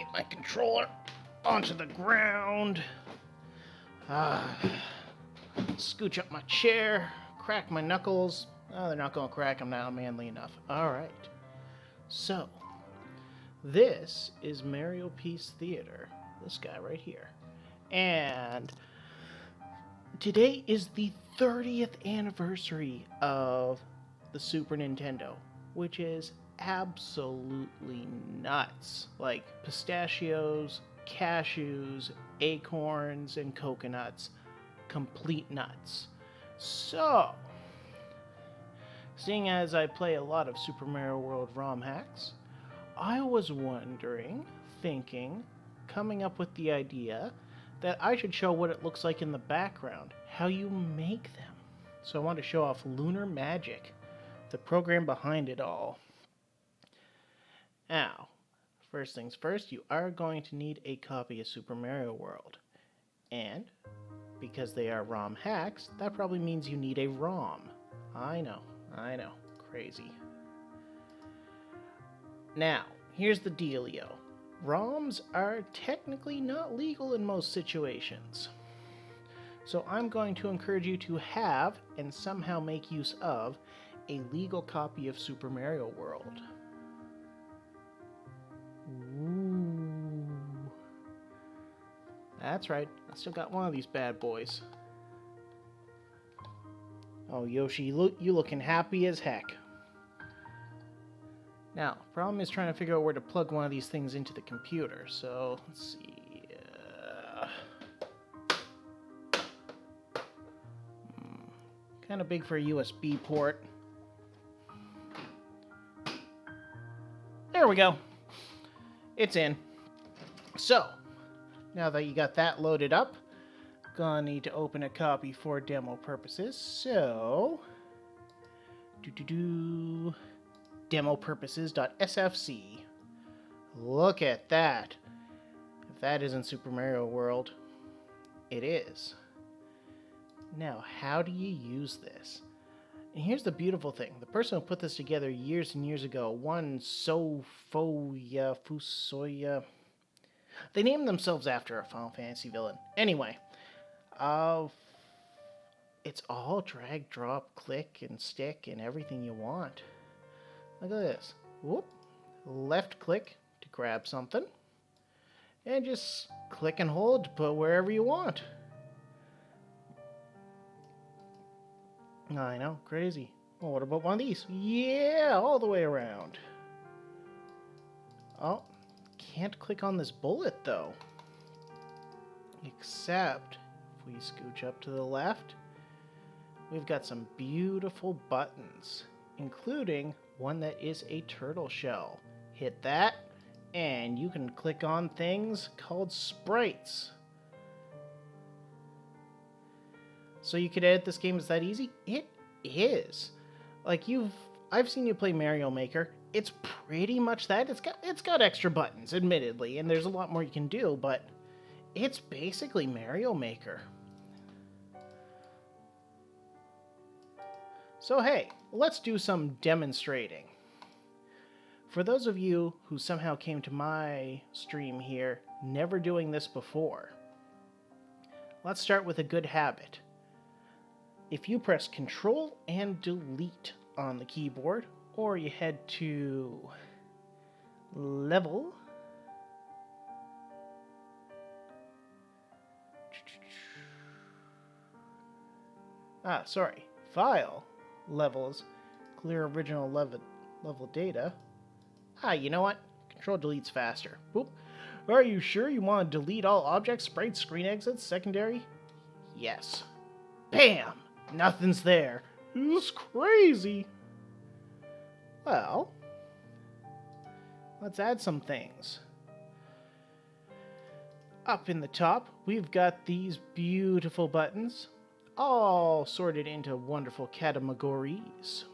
Get my controller onto the ground. Scooch up my chair. Crack my knuckles. Oh, they're not going to crack. I'm not manly enough. Alright. So, this is Mario Peace Theater. This guy right here. And today is the 30th anniversary of the Super Nintendo, which is absolutely nuts. Like pistachios, cashews, acorns, and coconuts. Complete nuts. So, seeing as I play a lot of Super Mario World ROM hacks, I was thinking, coming up with the idea that I should show what it looks like in the background, how you make them. So I want to show off Lunar Magic, the program behind it all. Now, first things first, you are going to need a copy of Super Mario World. And, because they are ROM hacks, that probably means you need a ROM. I know, crazy. Now, here's the dealio. ROMs are technically not legal in most situations. So I'm going to encourage you to have, and somehow make use of, a legal copy of Super Mario World. Ooh. That's right, I still got one of these bad boys. Oh, Yoshi, you looking happy as heck. Now, problem is trying to figure out where to plug one of these things into the computer, so let's see. Kind of big for a USB port. There we go. It's in. So, now that you got that loaded up, gonna need to open a copy for demo purposes. So, demopurposes.sfc. Look at that. If that isn't Super Mario World, it is. Now, how do you use this? And here's the beautiful thing. The person who put this together years and years ago, one Sofoya Fusoya, they named themselves after a Final Fantasy villain. Anyway, it's all drag, drop, click, and stick, and everything you want. Look at this. Whoop. Left click to grab something. And just click and hold to put wherever you want. I know, crazy. Well, what about one of these? Yeah, all the way around. Oh, can't click on this bullet, though. Except, if we scooch up to the left, we've got some beautiful buttons, including one that is a turtle shell. Hit that, and you can click on things called sprites. So you could edit this game, is that easy? It is. Like I've seen you play Mario Maker. It's pretty much that. It's got extra buttons, admittedly, and there's a lot more you can do, but it's basically Mario Maker. So hey, let's do some demonstrating. For those of you who somehow came to my stream here, never doing this before, let's start with a good habit. If you press Control and Delete on the keyboard, or you head to Level, File, Levels, Clear Original Level Data. You know what? Control Delete's faster. Boop. Are you sure you want to delete all objects, sprites, screen exits, secondary? Yes. Bam! Nothing's there. It's crazy. Well, let's add some things. Up in the top, we've got these beautiful buttons, all sorted into wonderful categories.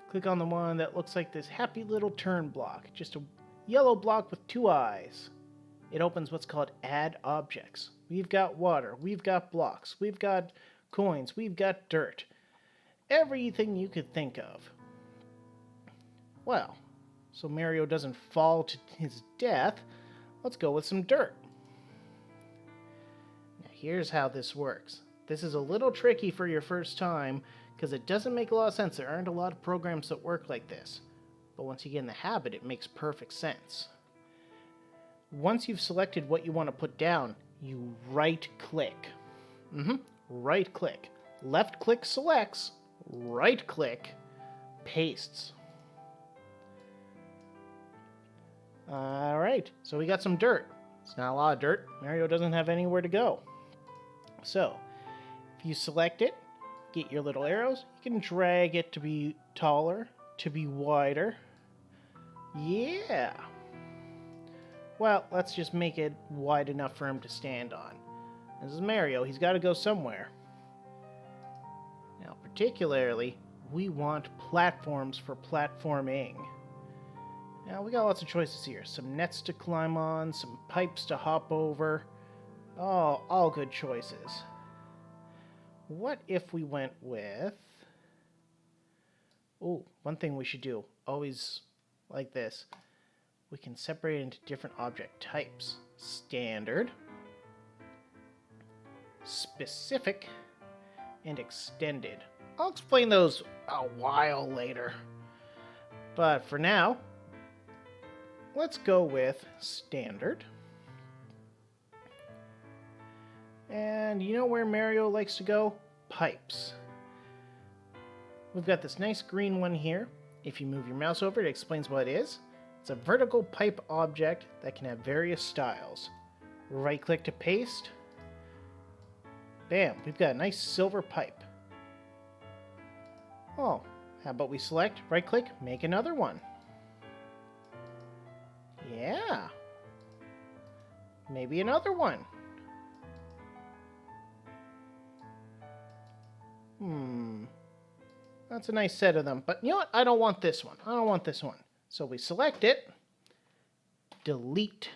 Click on the one that looks like this happy little turn block, just a yellow block with two eyes. It opens what's called Add Objects. We've got water, we've got blocks, we've got coins, we've got dirt. Everything you could think of. Well, so Mario doesn't fall to his death, let's go with some dirt. Now here's how this works. This is a little tricky for your first time because it doesn't make a lot of sense. There aren't a lot of programs that work like this. But once you get in the habit, it makes perfect sense. Once you've selected what you want to put down, you right-click. Right-click. Left-click selects, right-click pastes. Alright, so we got some dirt. It's not a lot of dirt. Mario doesn't have anywhere to go. So, if you select it, get your little arrows, you can drag it to be taller, to be wider. Yeah! Well, let's just make it wide enough for him to stand on. This is Mario, he's got to go somewhere. Now, particularly, we want platforms for platforming. Now, we got lots of choices here. Some nets to climb on, some pipes to hop over. Oh, all good choices. What if we went with... Oh, one thing we should do, always like this. We can separate into different object types. Standard, specific, and extended. I'll explain those a while later. But for now, let's go with standard. And you know where Mario likes to go? Pipes. We've got this nice green one here. If you move your mouse over, it explains what it is. It's a vertical pipe object that can have various styles. Right-click to paste. Bam, we've got a nice silver pipe. Oh, how about we select, right-click, make another one. Yeah. Maybe another one. That's a nice set of them. But you know what? I don't want this one. I don't want this one. So we select it. Delete.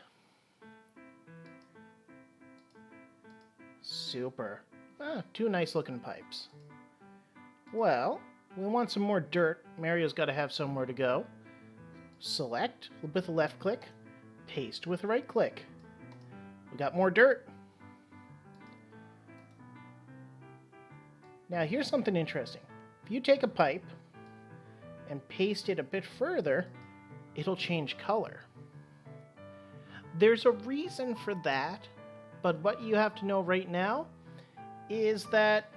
Super. Two nice looking pipes. Well, we want some more dirt. Mario's got to have somewhere to go. Select with a left click. Paste with a right click. We got more dirt. Now here's something interesting. If you take a pipe and paste it a bit further, it'll change color. There's a reason for that, but what you have to know right now is that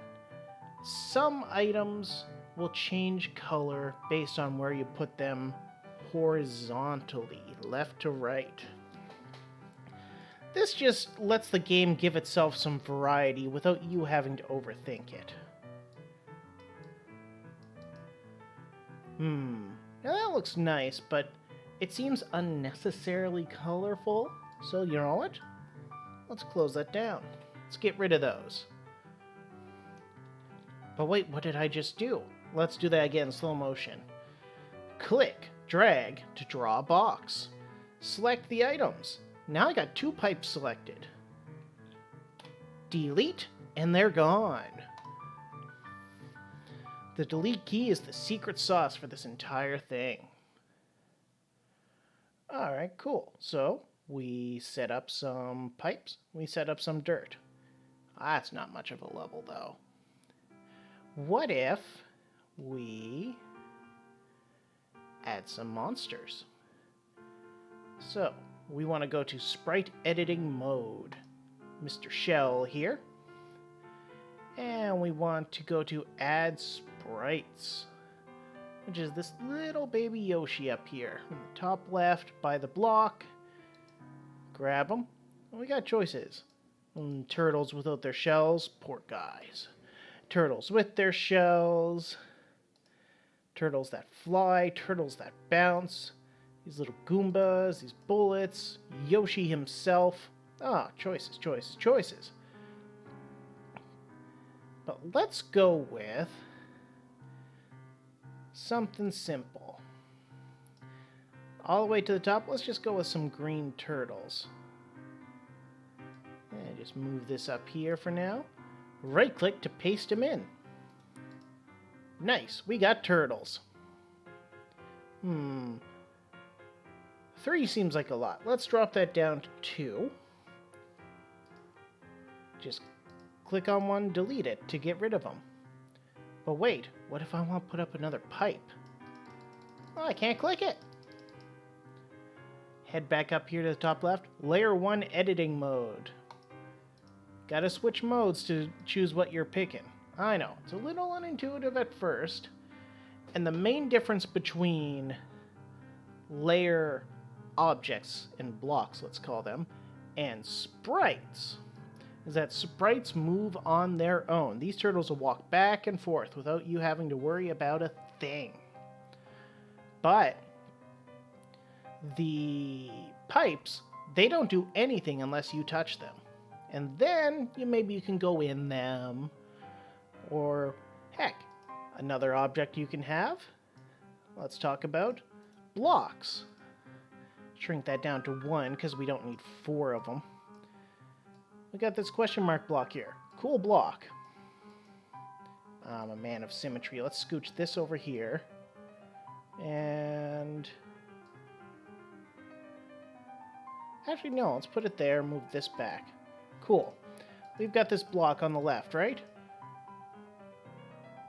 some items will change color based on where you put them horizontally, left to right. This just lets the game give itself some variety without you having to overthink it. Now that looks nice, but it seems unnecessarily colorful. So you know what? Let's close that down. Let's get rid of those. But wait, what did I just do? Let's do that again in slow motion. Click, drag to draw a box. Select the items. Now I got two pipes selected. Delete, and they're gone. The delete key is the secret sauce for this entire thing. Alright, cool. So, we set up some pipes, we set up some dirt. That's not much of a level, though. What if we add some monsters? So, we want to go to sprite editing mode. Mr. Shell here. And we want to go to add sprites, which is this little baby Yoshi up here. In the top left by the block. Grab them. We got choices. Turtles without their shells, poor guys. Turtles with their shells. Turtles that fly, turtles that bounce. These little Goombas, these bullets, Yoshi himself. Choices, choices, choices. But let's go with something simple. All the way to the top, let's just go with some green turtles. And just move this up here for now. Right click to paste them in. Nice, we got turtles. 3 seems like a lot. Let's drop that down to 2. Just click on one, delete it to get rid of them. But wait, what if I want to put up another pipe? Oh, I can't click it. Head back up here to the top left. Layer 1 editing mode. Gotta switch modes to choose what you're picking. I know, it's a little unintuitive at first. And the main difference between layer objects and blocks, let's call them, and sprites is that sprites move on their own. These turtles will walk back and forth without you having to worry about a thing. But the pipes, they don't do anything unless you touch them. And then maybe you can go in them, or heck, another object you can have. Let's talk about blocks. Shrink that down to 1 because we don't need 4 of them. We got this question mark block here. Cool block. I'm a man of symmetry. Let's scooch this over here. And actually, no, let's put it there, move this back. Cool. We've got this block on the left, right?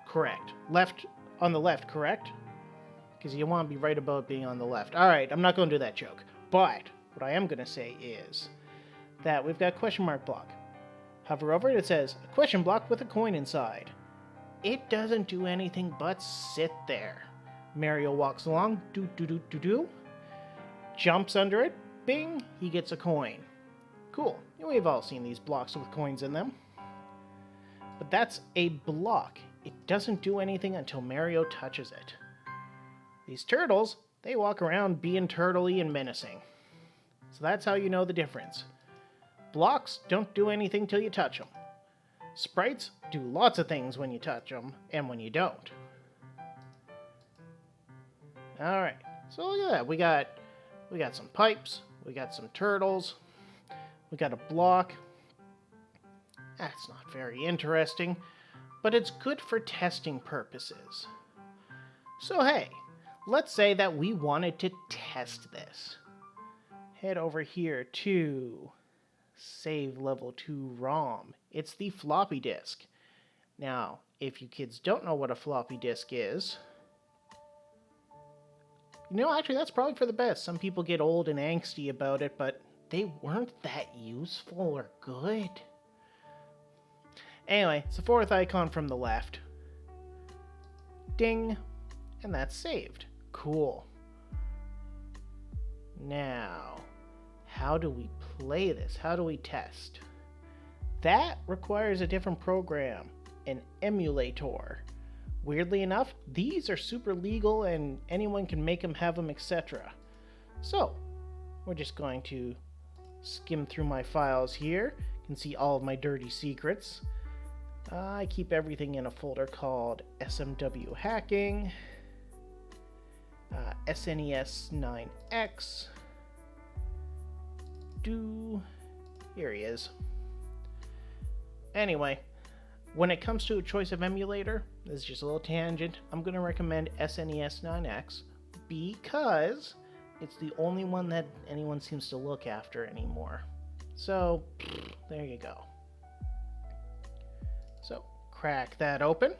Correct. Left on the left, correct? Because you want to be right about being on the left. Alright, I'm not going to do that joke. But what I am going to say is that we've got question mark block. Hover over it, it says, a question block with a coin inside. It doesn't do anything but sit there. Mario walks along, do, jumps under it, bing, he gets a coin. Cool. We've all seen these blocks with coins in them. But that's a block. It doesn't do anything until Mario touches it. These turtles, they walk around being turtley and menacing. So that's how you know the difference. Blocks don't do anything till you touch them. Sprites do lots of things when you touch them and when you don't. Alright, so look at that. We got some pipes, we got some turtles, we got a block. That's not very interesting, but it's good for testing purposes. So hey, let's say that we wanted to test this. Head over here to Save Level 2 ROM. It's the floppy disk. Now, if you kids don't know what a floppy disk is, actually that's probably for the best. Some people get old and angsty about it, but they weren't that useful or good. Anyway, it's the 4th icon from the left. Ding. And that's saved. Cool. Now, how do we play this? How do we test? That requires a different program, an emulator. Weirdly enough, these are super legal and anyone can make them, have them, etc. So, we're just going to skim through my files here. You can see all of my dirty secrets. I keep everything in a folder called ROMhacking, SNES 9X, here he is. Anyway, when it comes to a choice of emulator, this is just a little tangent, I'm going to recommend SNES 9X because it's the only one that anyone seems to look after anymore. So, there you go. So, crack that open.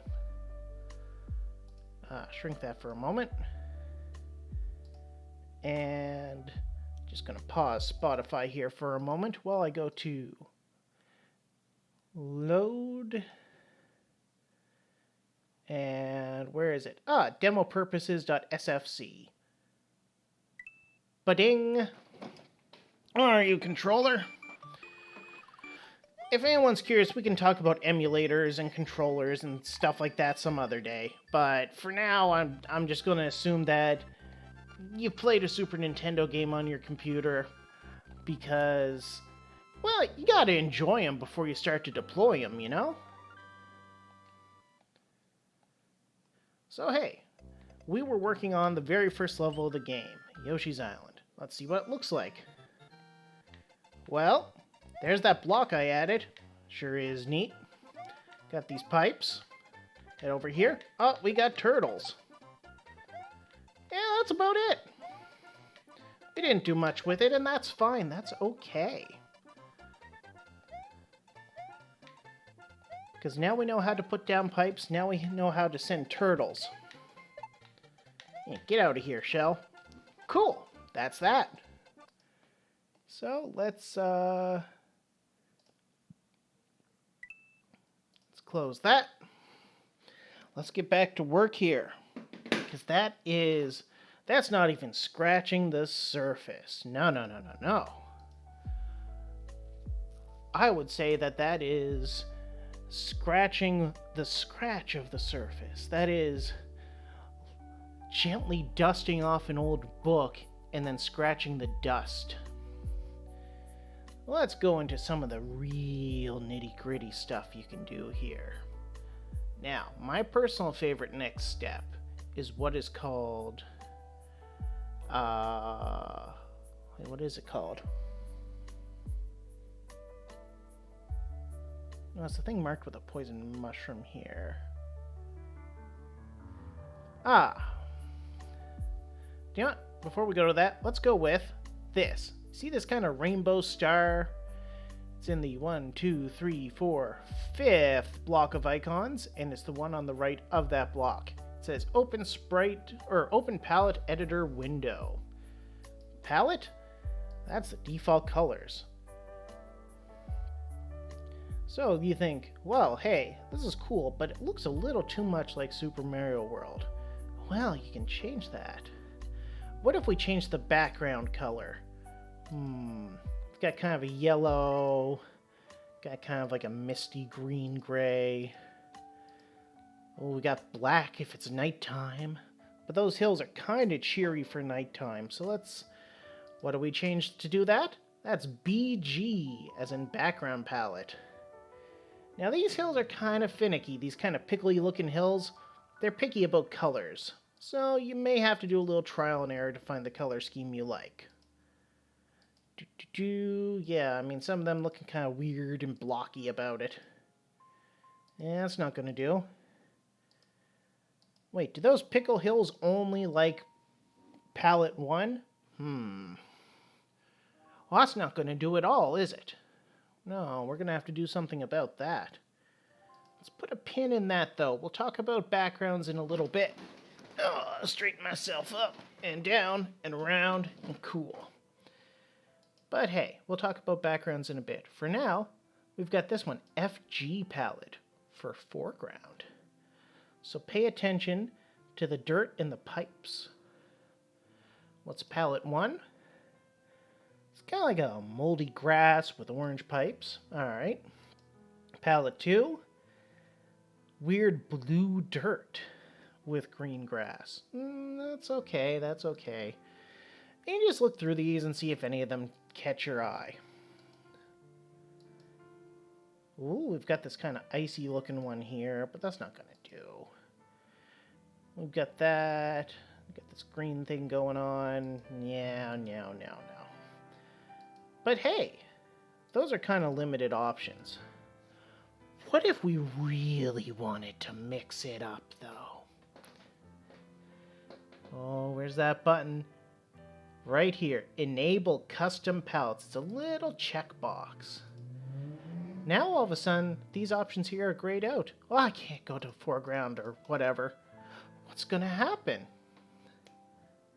Shrink that for a moment. And just going to pause Spotify here for a moment while I go to load. And where is it? demopurposes.sfc. Ba-ding! Are you controller? If anyone's curious, we can talk about emulators and controllers and stuff like that some other day. But for now, I'm just going to assume that you played a Super Nintendo game on your computer because, well, you got to enjoy them before you start to deploy them, you know? So hey, we were working on the very first level of the game, Yoshi's Island. Let's see what it looks like. Well, there's that block I added. Sure is neat. Got these pipes. Head over here. Oh, we got turtles. Yeah, that's about it. We didn't do much with it, and that's fine. That's okay. Because now we know how to put down pipes. Now we know how to send turtles. Yeah, get out of here, Shell. Cool. That's that. So let's close that. Let's get back to work here. Because that's not even scratching the surface. No. I would say that is scratching the scratch of the surface. That is gently dusting off an old book and then scratching the dust. Let's go into some of the real nitty-gritty stuff you can do here. Now, my personal favorite next step is what is called... what is it called? No, it's the thing marked with a poison mushroom here. Do you know what? Before we go to that, let's go with this. See this kind of rainbow star? It's in the 1, 2, 3, 4, 5th block of icons, and it's the one on the right of that block. It says Open Sprite or Open Palette Editor Window. Palette? That's the default colors. So you think, well, hey, this is cool, but it looks a little too much like Super Mario World. Well, you can change that. What if we change the background color? It's got kind of a yellow, got kind of like a misty green-gray. Oh, we got black if it's nighttime. But those hills are kind of cheery for nighttime, so what do we change to do that? That's BG, as in background palette. Now these hills are kind of finicky, these kind of pickly looking hills. They're picky about colors, so you may have to do a little trial and error to find the color scheme you like. Yeah, I mean, some of them looking kind of weird and blocky about it. Yeah, that's not going to do. Wait, do those pickle hills only like palette 1? Well, that's not going to do at all, is it? No, we're going to have to do something about that. Let's put a pin in that, though. We'll talk about backgrounds in a little bit. I'll straighten myself up and down and around and cool. But hey, we'll talk about backgrounds in a bit. For now, we've got this one, FG palette, for foreground. So pay attention to the dirt in the pipes. What's palette 1? It's kind of like a moldy grass with orange pipes. Alright. Palette 2, weird blue dirt with green grass. That's okay, that's okay. And you just look through these and see if any of them catch your eye. Ooh, we've got this kind of icy looking one here, but that's not going to do. We've got that. We've got this green thing going on. Yeah, no. But hey, those are kind of limited options. What if we really wanted to mix it up, though? Oh, where's that button? Right here, enable custom palettes. It's a little checkbox. Now all of a sudden, these options here are grayed out. Oh, I can't go to foreground or whatever. What's gonna happen?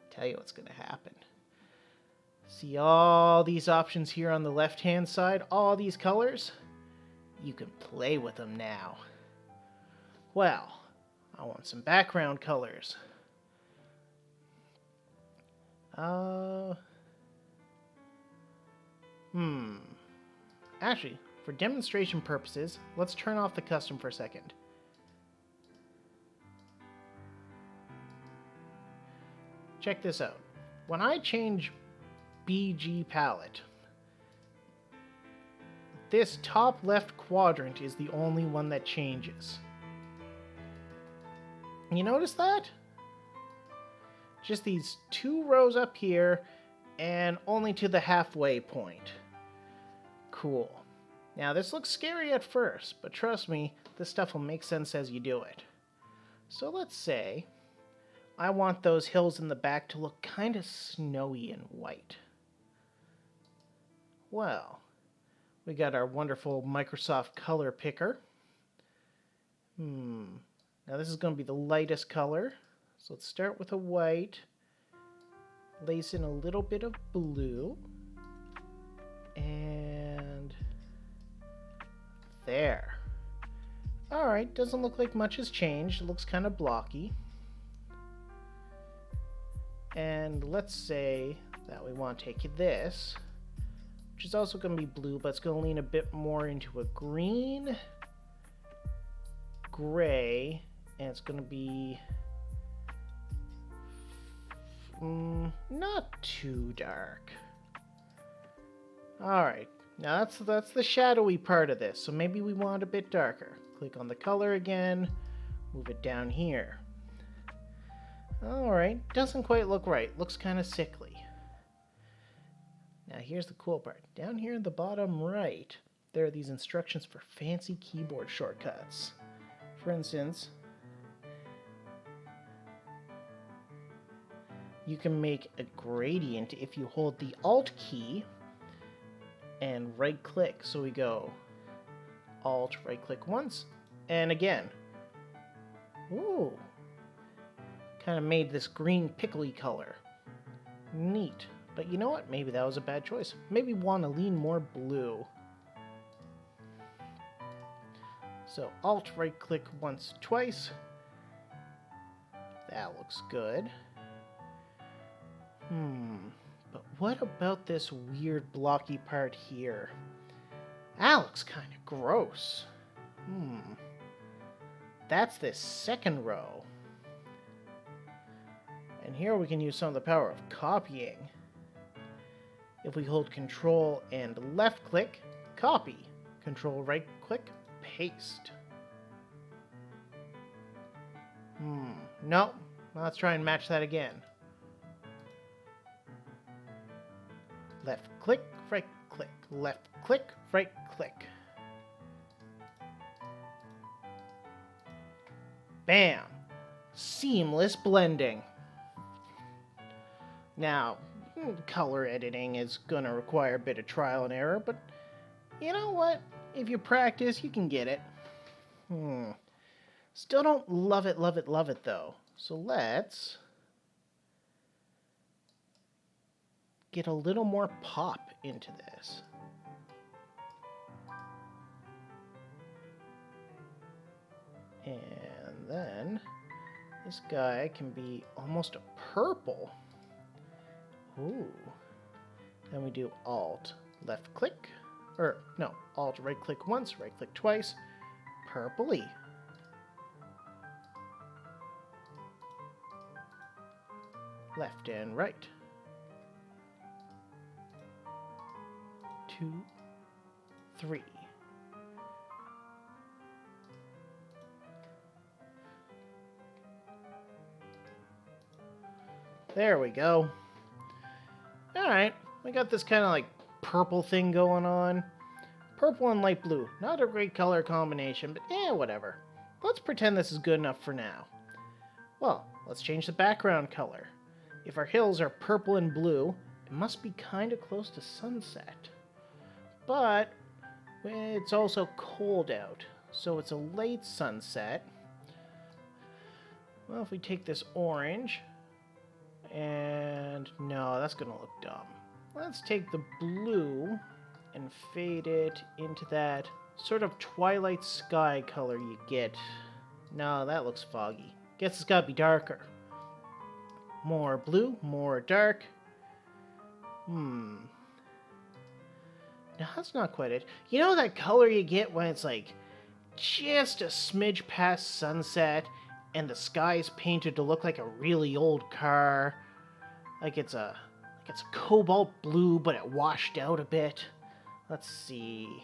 Tell you what's gonna happen. See all these options here on the left-hand side? All these colors? You can play with them now. Well, I want some background colors. Actually, for demonstration purposes, let's turn off the custom for a second. Check this out. When I change BG palette, this top left quadrant is the only one that changes. You notice that? Just these 2 rows up here and only to the halfway point. Cool. Now this looks scary at first, but trust me, this stuff will make sense as you do it. So let's say I want those hills in the back to look kind of snowy and white. Well, we got our wonderful Microsoft color picker. Now this is going to be the lightest color. So let's start with a white. Lace in a little bit of blue. And there. Alright, doesn't look like much has changed. It looks kind of blocky. And let's say that we want to take this, which is also going to be blue, but it's going to lean a bit more into a green, gray, and it's going to be not too dark. Alright, now that's the shadowy part of this, so maybe we want it a bit darker. Click on the color again, move it down here. Alright, doesn't quite look right, looks kind of sickly. Now here's the cool part. Down here in the bottom right, there are these instructions for fancy keyboard shortcuts. For instance, you can make a gradient if you hold the Alt key and right click. So we go Alt, right click once, and again. Ooh. Kind of made this green pickly color. Neat. But you know what? Maybe that was a bad choice. Maybe want to lean more blue. So Alt, right click once, twice. That looks good. But what about this weird blocky part here? That looks kind of gross. That's this second row. And here we can use some of the power of copying. If we hold Control and left click, copy. Control right click, paste. No. Let's try and match that again. Left click, right click, left click, right click. Bam! Seamless blending. Now, color editing is going to require a bit of trial and error, but you know what? If you practice, you can get it. Still don't love it, though. So let's get a little more pop into this. And then this guy can be almost a purple. Ooh. Then we do Alt, left click, or no, Alt, right click once, right click twice, purpley. Left and right. 2, 3. There we go. Alright, we got this kind of like purple thing going on. Purple and light blue. Not a great color combination, but whatever. Let's pretend this is good enough for now. Well, let's change the background color. If our hills are purple and blue, it must be kind of close to sunset. But it's also cold out, so it's a late sunset. Well, if we take this orange, and no, that's gonna look dumb. Let's take the blue and fade it into that sort of twilight sky color you get. No, that looks foggy. Guess it's gotta be darker. More blue, more dark. No, that's not quite it. You know that color you get when it's like just a smidge past sunset and the sky is painted to look like a really old car? Like it's a cobalt blue, but it washed out a bit. Let's see.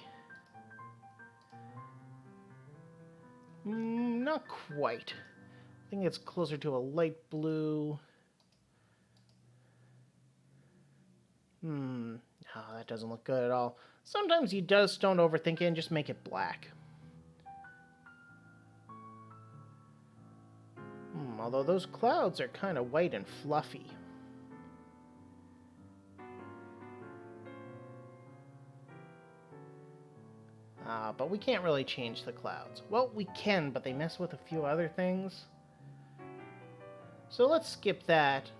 Not quite. I think it's closer to a light blue. No, that doesn't look good at all. Sometimes you just don't overthink it and just make it black. although those clouds are kind of white and fluffy. But we can't really change the clouds. Well, we can, but they mess with a few other things. So let's skip that,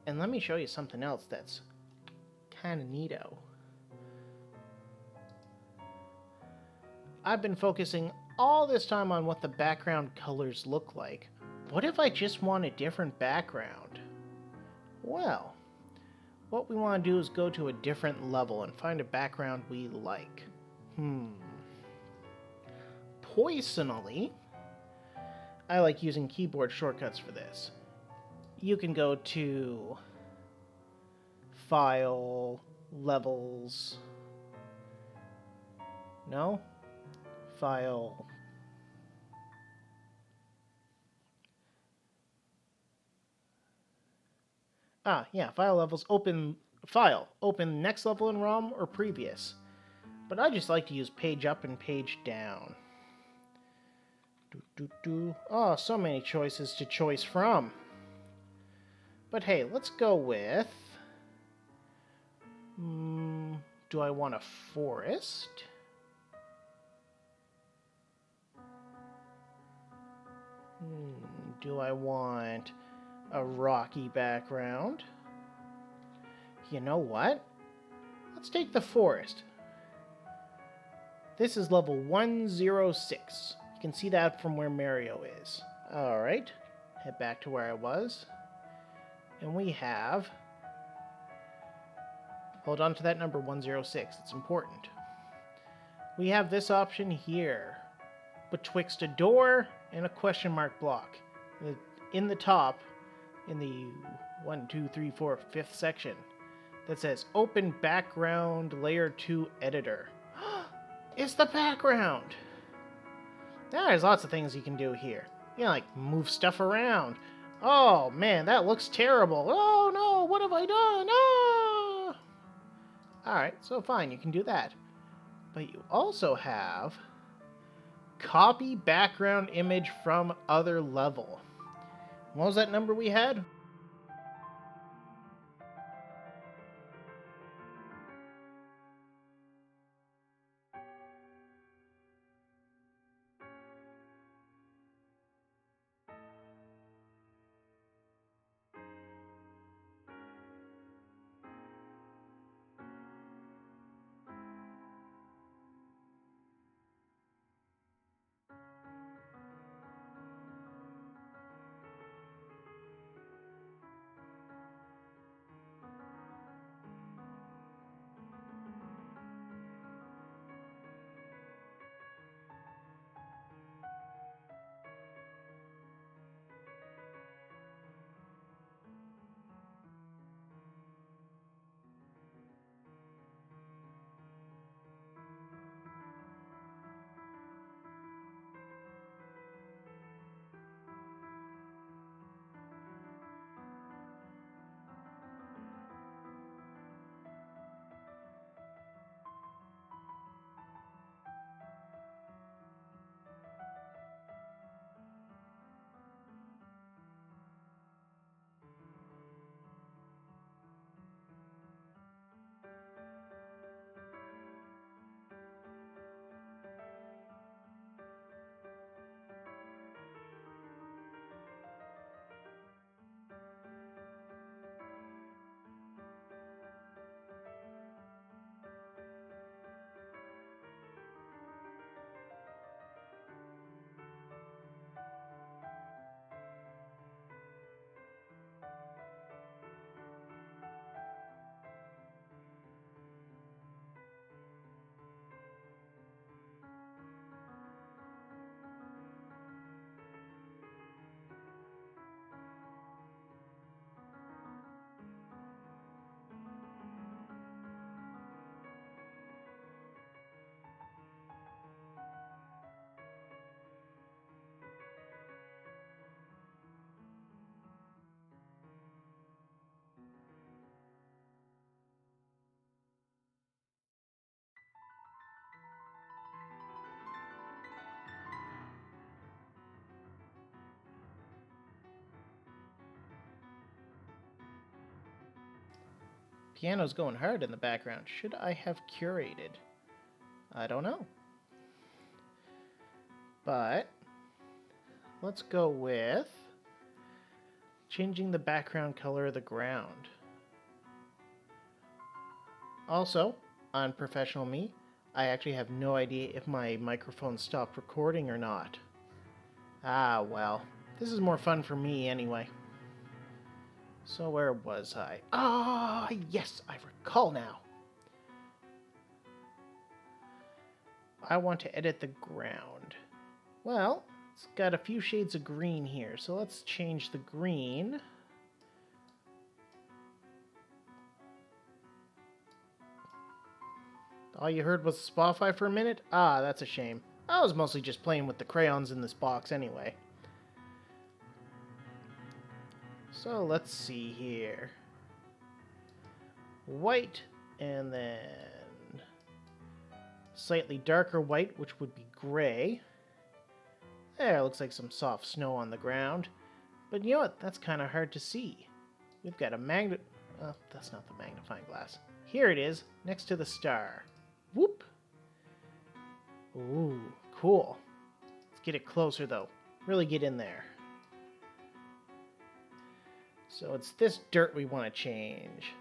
and let me show you something else that's kind of neato. I've been focusing all this time on what the background colors look like. What if I just want a different background? Well, what we want to do is go to a different level and find a background we like. Personally, I like using keyboard shortcuts for this. You can go to File, Levels. No? File. Yeah, File, Levels, Open File. Open next level in ROM or previous. But I just like to use page up and page down. Oh, so many choices to choice from. But hey, let's go with... do I want a forest? Do I want a rocky background? You know what? Let's take the forest. This is level 106. You can see that from where Mario is. Alright, head back to where I was. And we have... Hold on to that number 106, it's important. We have this option here, betwixt a door and a question mark block. In the top, in the 1, 2, 3, 4, 5th section, that says Open Background Layer 2 Editor. It's the background! Now there's lots of things you can do here. You know, like move stuff around. Oh man, that looks terrible. Oh no, what have I done? Ah! Alright, so fine, you can do that. But you also have copy background image from other level. What was that number we had? Piano's going hard in the background. Should I have curated? I don't know. But let's go with changing the background color of the ground. Also, unprofessional me, I actually have no idea if my microphone stopped recording or not. Ah, well, this is more fun for me anyway. So where was I? Ah, yes, I recall now. I want to edit the ground. Well, it's got a few shades of green here, so let's change the green. All you heard was Spotify for a minute? Ah, that's a shame. I was mostly just playing with the crayons in this box anyway. So let's see here. White, and then slightly darker white, which would be gray. There, looks like some soft snow on the ground. But you know what? That's kind of hard to see. We've got a magnet... Oh, that's not the magnifying glass. Here it is, next to the star. Whoop! Ooh, cool. Let's get it closer, though. Really get in there. So it's this dirt we want to change.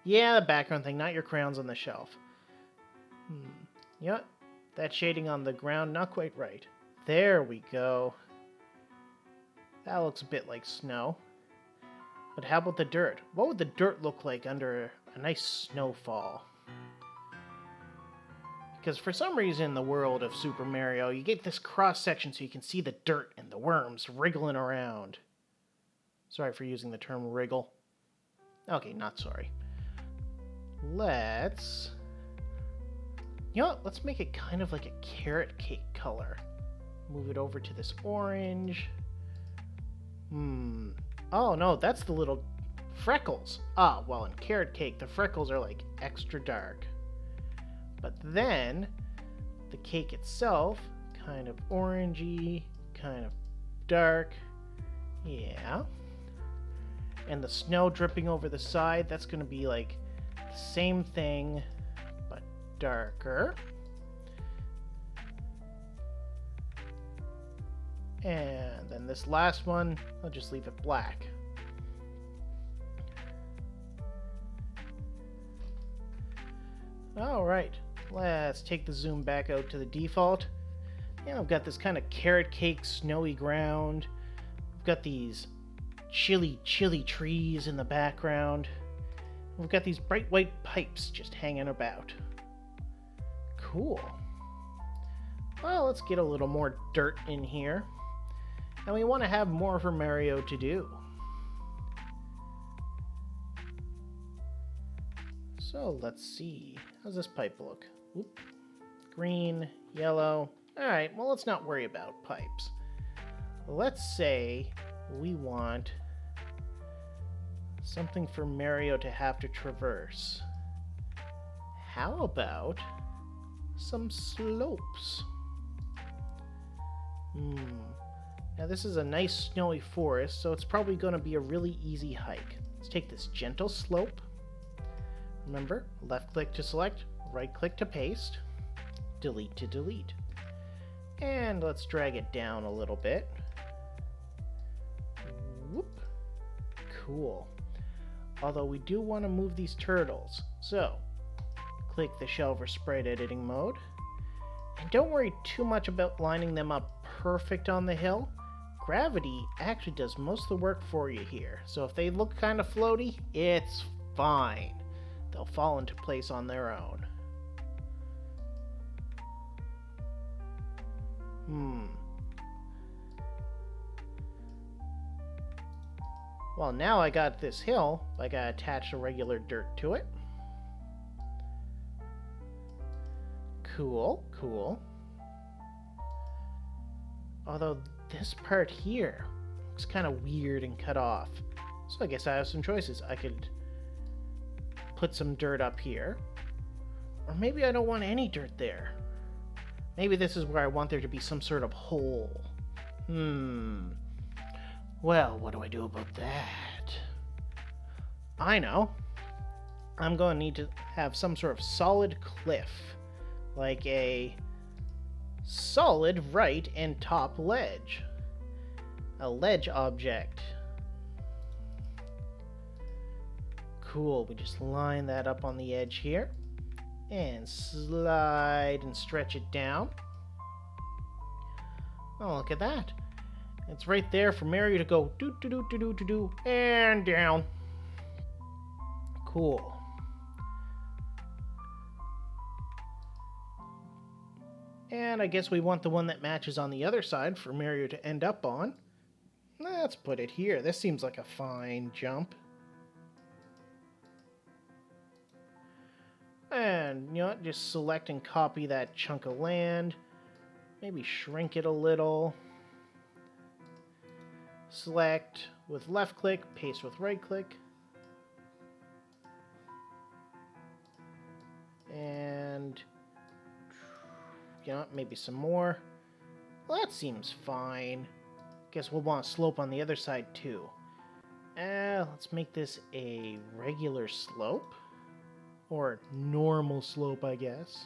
Yeah, the background thing, not your crayons on the shelf. You know what? That shading on the ground, not quite right. There we go. That looks a bit like snow. But how about the dirt? What would the dirt look like under a nice snowfall? Because for some reason in the world of Super Mario, you get this cross-section so you can see the dirt and the worms wriggling around. Sorry for using the term wriggle. Okay, not sorry. Let's... You know what? Let's make it kind of like a carrot cake color. Move it over to this orange. Oh no, that's the little freckles. Ah, well in carrot cake, the freckles are like extra dark. But then, the cake itself, kind of orangey, kind of dark. Yeah. And the snow dripping over the side, that's going to be like the same thing, but darker. And then this last one, I'll just leave it black. Alright, let's take the zoom back out to the default. Yeah, I've got this kind of carrot cake, snowy ground. We've got these chilly trees in the background. We've got these bright white pipes just hanging about. Cool. Well, let's get a little more dirt in here. And we want to have more for Mario to do. So let's see. How's this pipe look? Oop. Green, yellow. Alright, well let's not worry about pipes. Let's say we want something for Mario to have to traverse. How about some slopes? Now this is a nice snowy forest, so it's probably going to be a really easy hike. Let's take this gentle slope. Remember, left click to select, right click to paste, delete to delete. And let's drag it down a little bit. Whoop. Cool. Although we do want to move these turtles. So, click the shelver sprite editing mode. And don't worry too much about lining them up perfect on the hill. Gravity actually does most of the work for you here. So if they look kind of floaty, it's fine. They'll fall into place on their own. Well, now I got this hill, I gotta attach the regular dirt to it. Cool, cool. Although this part here looks kind of weird and cut off. So I guess I have some choices. I could put some dirt up here. Or maybe I don't want any dirt there. Maybe this is where I want there to be some sort of hole. Well, what do I do about that? I know. I'm going to need to have some sort of solid cliff, like a solid right and top ledge. A ledge object. Cool, we just line that up on the edge here and slide and stretch it down. Oh, look at that. It's right there for Mario to go do do do do do do do and down. Cool. And I guess we want the one that matches on the other side for Mario to end up on. Let's put it here. This seems like a fine jump. And, you know what, just select and copy that chunk of land. Maybe shrink it a little. Select with left click, paste with right click. And, you know, maybe some more. Well, that seems fine. Guess we'll want a slope on the other side too. Let's make this a regular slope. Or normal slope, I guess.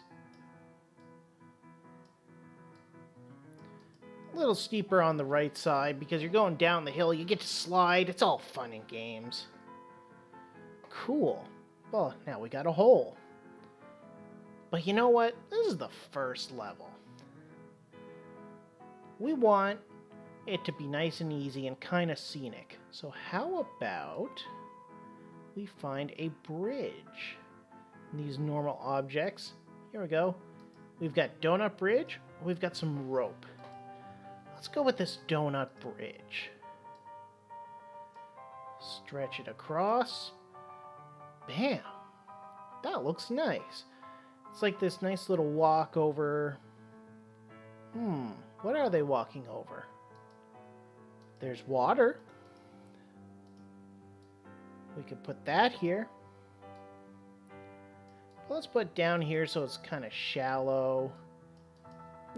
A little steeper on the right side because you're going down the hill. You get to slide. It's all fun and games. Cool. Well, now we got a hole. But you know what? This is the first level. We want it to be nice and easy and kind of scenic. So how about we find a bridge? These normal objects. Here we go. We've got donut bridge. We've got some rope. Let's go with this donut bridge. Stretch it across. Bam! That looks nice. It's like this nice little walk over. What are they walking over? There's water. We could put that here. Let's put down here so it's kind of shallow.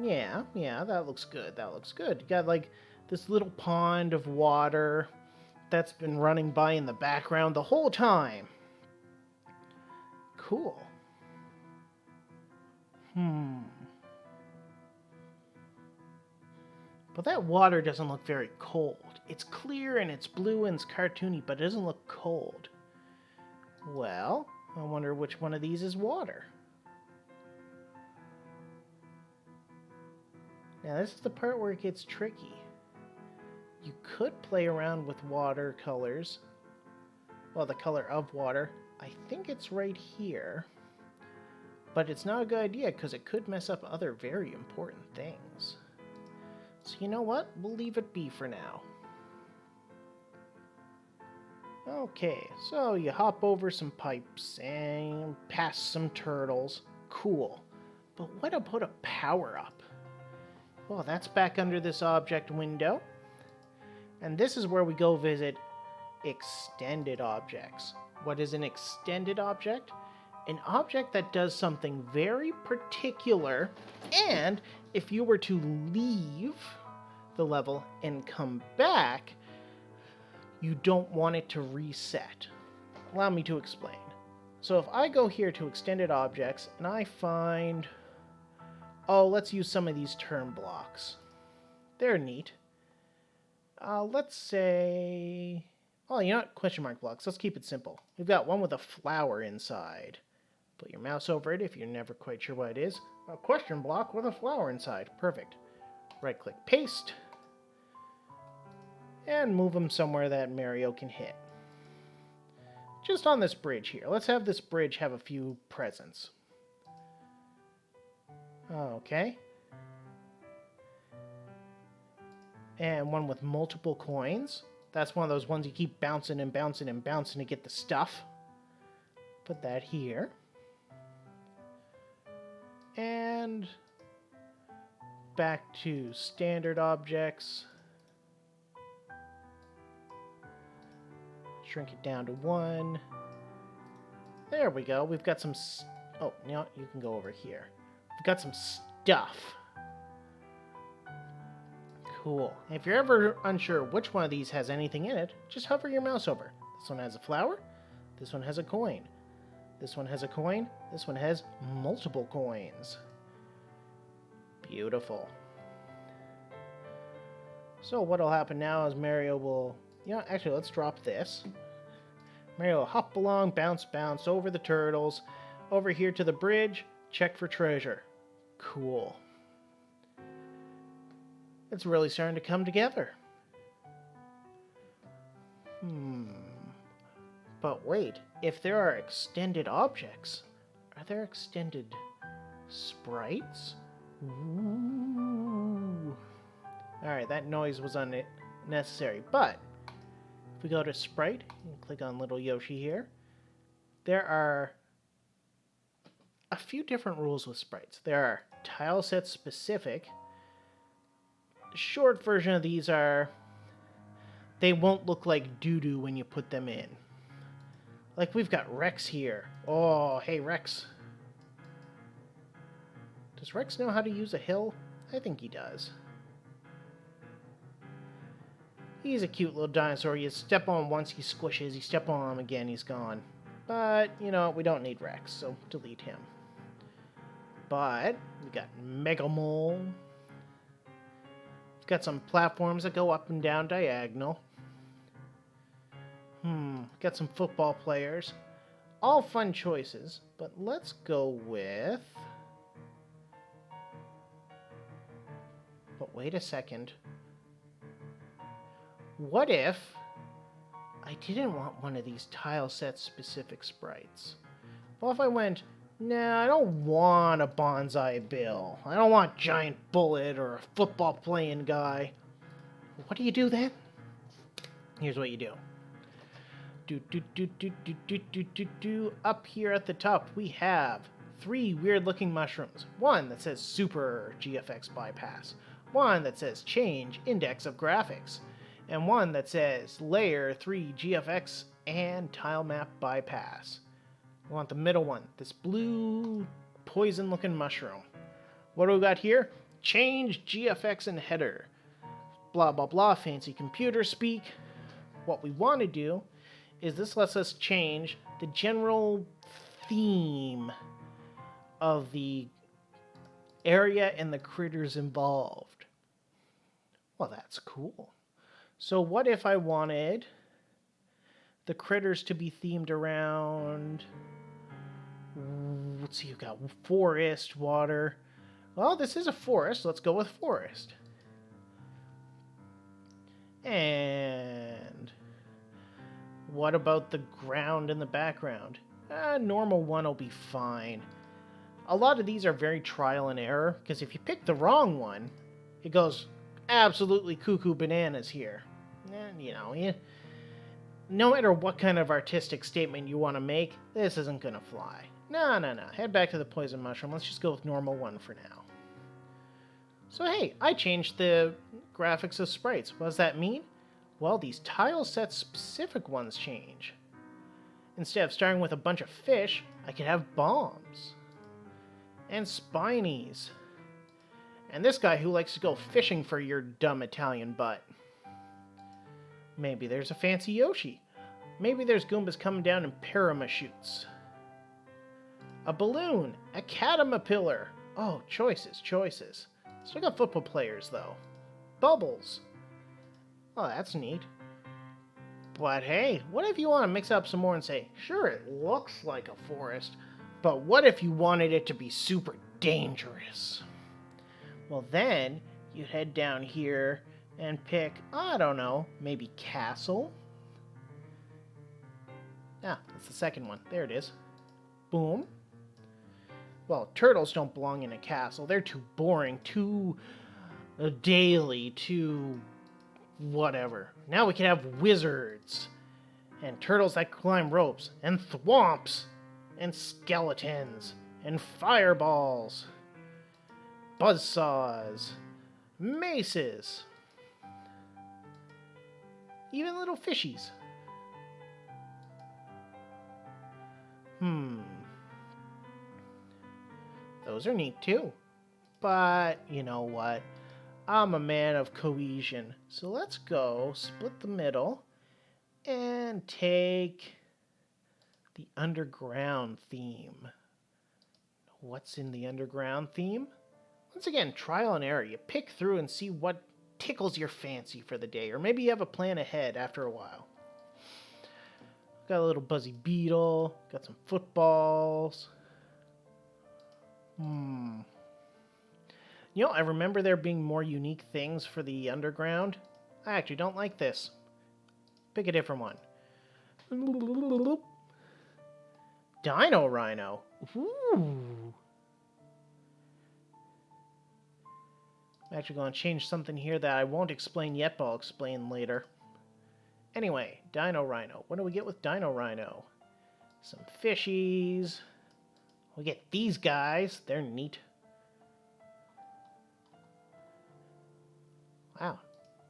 Yeah, that looks good. That looks good. You got like this little pond of water that's been running by in the background the whole time. Cool. But that water doesn't look very cold. It's clear and it's blue and it's cartoony, but it doesn't look cold. Well, I wonder which one of these is water. Now this is the part where it gets tricky. You could play around with watercolors. Well, the color of water. I think it's right here. But it's not a good idea because it could mess up other very important things. So you know what? We'll leave it be for now. Okay, so you hop over some pipes and past some turtles. Cool. But what about a power-up? Well, that's back under this object window. And this is where we go visit extended objects. What is an extended object? An object that does something very particular, and if you were to leave the level and come back, you don't want it to reset. Allow me to explain. So if I go here to extended objects and I find, let's use some of these turn blocks. They're neat. Let's say, you know what? Question mark blocks. Let's keep it simple. We've got one with a flower inside. Put your mouse over it if you're never quite sure what it is. A question block with a flower inside. Perfect. Right click paste. And move them somewhere that Mario can hit. Just on this bridge here. Let's have this bridge have a few presents. Okay. And one with multiple coins. That's one of those ones you keep bouncing and bouncing and bouncing to get the stuff. Put that here. And back to standard objects. Shrink it down to 1. There we go. We've got some... now you can go over here. We've got some stuff. Cool. If you're ever unsure which one of these has anything in it, just hover your mouse over. This one has a flower. This one has a coin. This one has a coin. This one has multiple coins. Beautiful. So what'll happen now is Mario will... actually, let's drop this. Mario will hop along, bounce over the turtles, over here to the bridge, check for treasure. Cool. It's really starting to come together. But wait, if there are extended objects, are there extended sprites? Ooh. Alright, that noise was unnecessary, but if we go to Sprite and click on little Yoshi here, there are a few different rules with sprites. There are tile set specific. The short version of these are they won't look like doo-doo when you put them in. Like we've got Rex here. Oh, hey Rex. Does Rex know how to use a hill? I think he does. He's a cute little dinosaur. You step on him once, he squishes. You step on him again, he's gone. But, we don't need Rex, so delete him. But, we got Mega Mole. We've got some platforms that go up and down diagonal. Got some football players. All fun choices, but let's go with... But wait a second. What if I didn't want one of these tile set specific sprites? Well, if I went, nah, I don't want a bonsai Bill. I don't want Giant Bullet or a football playing guy. What do you do then? Here's what you do. Up here at the top, we have 3 weird-looking mushrooms. One that says Super GFX Bypass. One that says Change Index of Graphics. And one that says Layer 3 GFX and Tile Map Bypass. We want the middle one, this blue poison-looking mushroom. What do we got here? Change GFX and Header. Blah, blah, blah, fancy computer speak. What we want to do is this lets us change the general theme of the area and the critters involved. Well, that's cool. So what if I wanted the critters to be themed around... Let's see, you've got forest, water. Well, this is a forest. Let's go with forest. And... what about the ground in the background? Normal one will be fine. A lot of these are very trial and error, because if you pick the wrong one, it goes absolutely cuckoo bananas here. And, no matter what kind of artistic statement you want to make, this isn't going to fly. No. Head back to the poison mushroom. Let's just go with normal one for now. So, hey, I changed the graphics of sprites. What does that mean? Well, these tile set specific ones change. Instead of starting with a bunch of fish, I could have bombs. And spinies. And this guy who likes to go fishing for your dumb Italian butt. Maybe there's a fancy Yoshi. Maybe there's Goombas coming down in parachutes. A balloon. A caterpillar. Oh, choices. Still got football players, though. Bubbles. Oh, that's neat. But hey, what if you want to mix up some more and say, sure, it looks like a forest, but what if you wanted it to be super dangerous? Well, then you head down here and pick, I don't know, maybe castle? Ah, that's the second one. There it is. Boom. Well, turtles don't belong in a castle. They're too boring, too daily, too whatever. Now we can have wizards, and turtles that climb ropes, and thwomps, and skeletons, and fireballs, buzzsaws, maces, even little fishies. Those are neat too. But, you know what? I'm a man of cohesion. So let's go split the middle and take The underground theme. What's in the underground theme? Once again, trial and error. You pick through and see what tickles your fancy for the day, or maybe you have a plan ahead after a while. Got a little buzzy beetle, got some footballs. You know, I remember there being more unique things for the underground. I actually don't like this. Pick a different one. Dino Rhino. Ooh. I'm actually going to change something here that I won't explain yet, but I'll explain later. Anyway, Dino Rhino. What do we get with Dino Rhino? Some fishies. We get these guys. They're neat. Wow.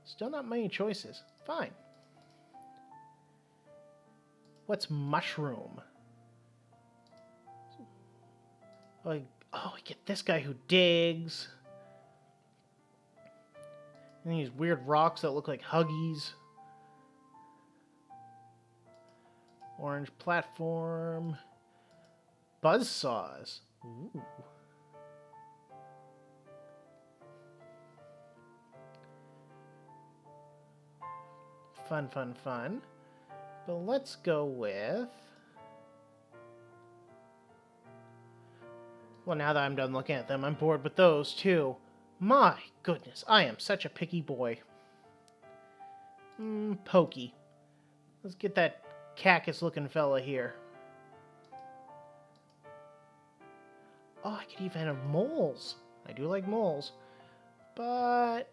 Still not many choices. Fine. What's mushroom? Oh, we get this guy who digs. And these weird rocks that look like Huggies. Orange platform. Buzzsaws. Ooh. Fun, fun, fun. But let's go with... Well, now that I'm done looking at them, I'm bored with those, too. My goodness, I am such a picky boy. Pokey. Let's get that cactus-looking fella here. Oh, I could even have moles. I do like moles. But...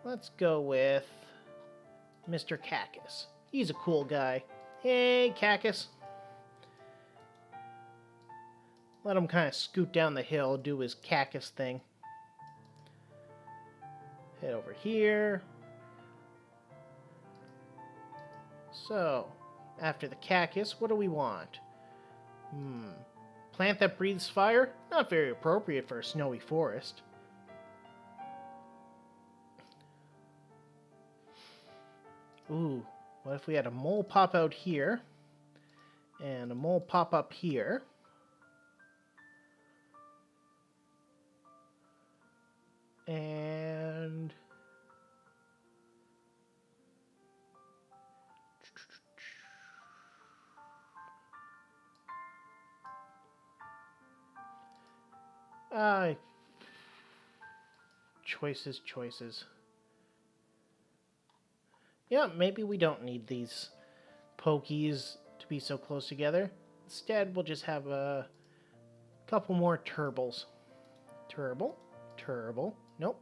let's go with Mr. Cactus. He's a cool guy. Hey, Cactus. Let him kind of scoot down the hill, do his cactus thing. Head over here. So, after the cactus, what do we want? Plant that breathes fire? Not very appropriate for a snowy forest. Ooh, what if we had a mole pop out here, and a mole pop up here? And... choices. Yeah, maybe we don't need these pokies to be so close together. Instead, we'll just have a couple more turbals. Turble. Nope.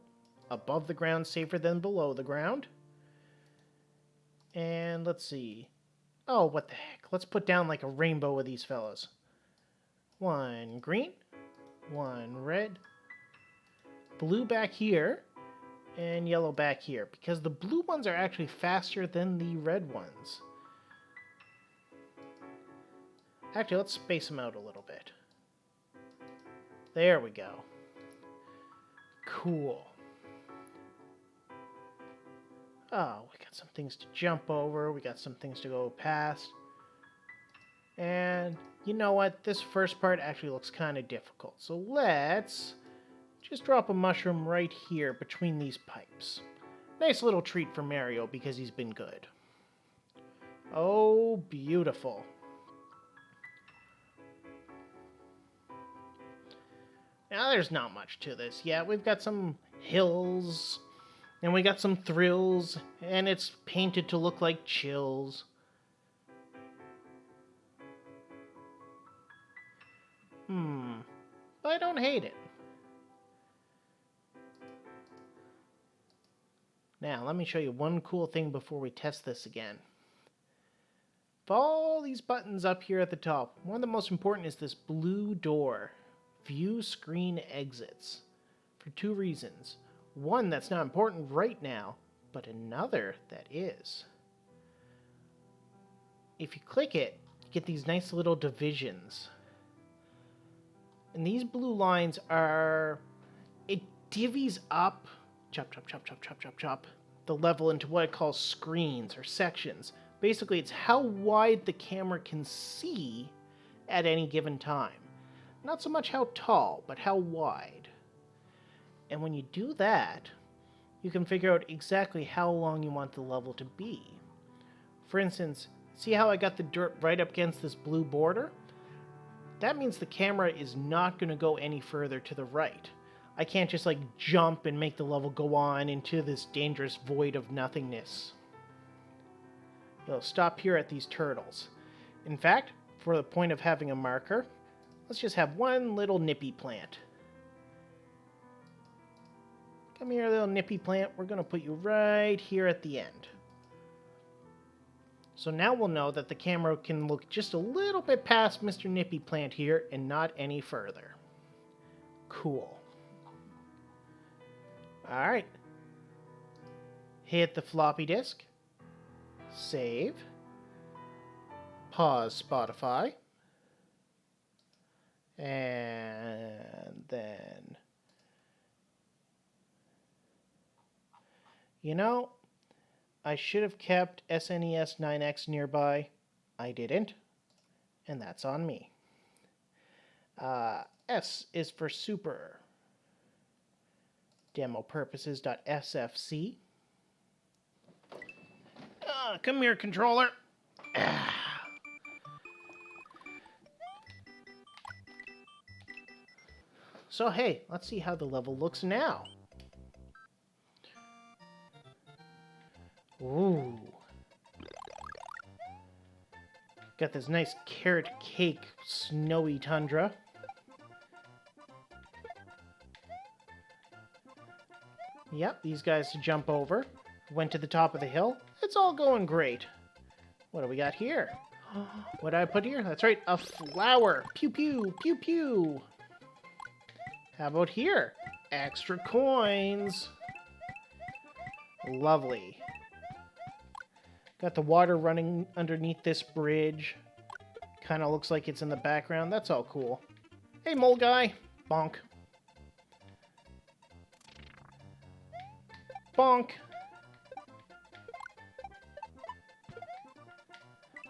Above the ground, safer than below the ground. And let's see. Oh, what the heck. Let's put down like a rainbow of these fellas. One green, one red, blue back here, and yellow back here, because the blue ones are actually faster than the red ones. Actually, let's space them out a little bit. There we go. Cool. Oh, we got some things to jump over. We got some things to go past. And you know what? This first part actually looks kind of difficult. So let's just drop a mushroom right here between these pipes. Nice little treat for Mario because he's been good. Oh, beautiful. Now, there's not much to this. Yeah, we've got some hills, and we got some thrills, and it's painted to look like chills. But I don't hate it. Now, let me show you one cool thing before we test this again. With all these buttons up here at the top, one of the most important is this blue door. View screen exits. For two reasons. One that's not important right now, but another that is. If you click it, you get these nice little divisions. And these blue lines are... it divvies up, chop, the level into what it calls screens or sections. Basically, it's how wide the camera can see at any given time. Not so much how tall, but how wide. And when you do that, you can figure out exactly how long you want the level to be. For instance, see how I got the dirt right up against this blue border? That means the camera is not going to go any further to the right. I can't just like jump and make the level go on into this dangerous void of nothingness. It'll stop here at these turtles. In fact, for the point of having a marker, let's just have one little nippy plant. Come here, little nippy plant. We're going to put you right here at the end. So now we'll know that the camera can look just a little bit past Mr. Nippy Plant here and not any further. Cool. Alright. Hit the floppy disk. Save. Pause Spotify. And then... You know, I should have kept SNES 9X nearby. I didn't. And that's on me. S is for super. Demo purposes.sfc. Come here, controller. So hey, let's see how the level looks now. Ooh. Got this nice carrot cake snowy tundra. Yep, these guys to jump over. Went to the top of the hill. It's all going great. What do we got here? What did I put here? That's right, a flower. Pew pew, pew pew. How about here? Extra coins. Lovely. Got the water running underneath this bridge. Kind of looks like it's in the background. That's all cool. Hey, mole guy. Bonk. Bonk.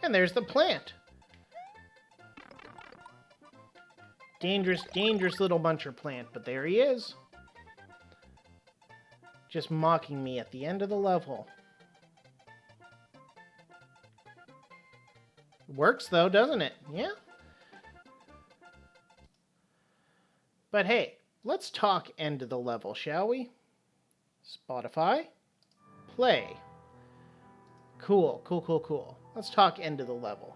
And there's the plant. Dangerous, dangerous little muncher plant, but there he is. Just mocking me at the end of the level. Works though, doesn't it? Yeah? But hey, let's talk end of the level, shall we? Spotify. Play. Cool, cool, cool, cool. Let's talk end of the level.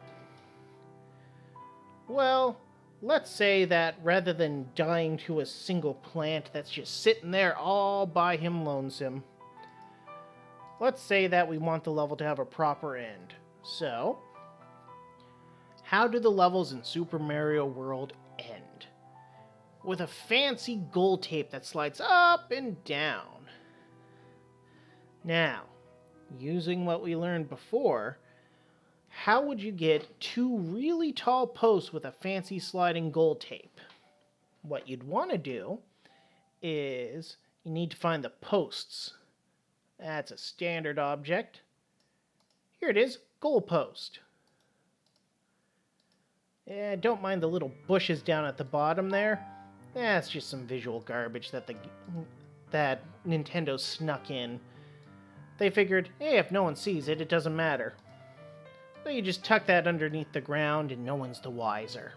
Well, let's say that rather than dying to a single plant that's just sitting there all by him lonesome, let's say that we want the level to have a proper end. So, how do the levels in Super Mario World end? With a fancy gold tape that slides up and down. Now, using what we learned before, how would you get two really tall posts with a fancy sliding gold tape? What you'd want to do is you need to find the posts. That's a standard object. Here it is, goal post. Yeah, don't mind the little bushes down at the bottom there. That's just some visual garbage that Nintendo snuck in. They figured, hey, if no one sees it, it doesn't matter. So you just tuck that underneath the ground and no one's the wiser.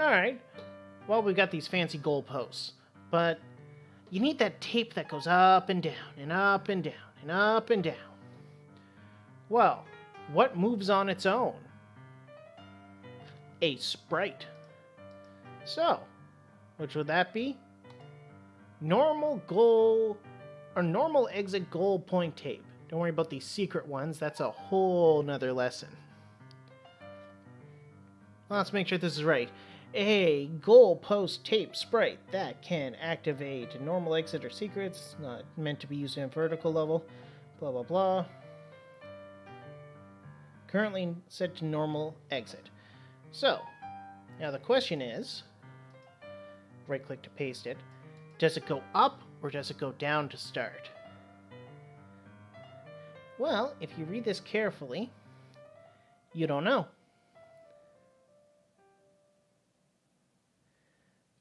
Alright, well, we've got these fancy goalposts, but you need that tape that goes up and down and up and down and up and down. Well, what moves on its own? A sprite. So, which would that be? Normal goal, or normal exit goal point tape. Don't worry about these secret ones, that's a whole nother lesson. Let's make sure this is right. A goal post tape sprite that can activate normal exit or secrets, not meant to be used in a vertical level, blah blah blah. Currently set to normal exit. So, now the question is, right click to paste it, does it go up or does it go down to start? Well, if you read this carefully, You don't know.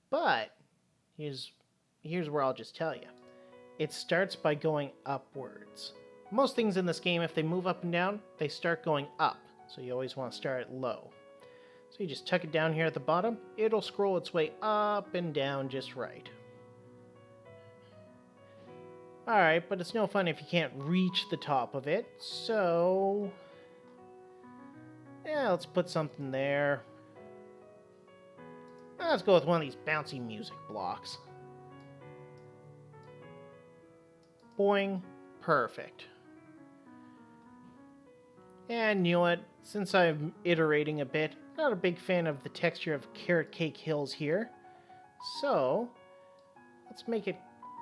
But here's where I'll just tell you. It starts by going upwards. Most things in this game, if they move up and down, they start going up. So you always want to start at low. So you just tuck it down here at the bottom. It'll scroll its way up and down just right. Alright, but it's no fun if you can't reach the top of it. So yeah, let's put something there. Let's go with one of these bouncy music blocks. Boing. Perfect. And you know what? Since I'm iterating a bit, not a big fan of the texture of Carrot Cake Hills here. So let's make it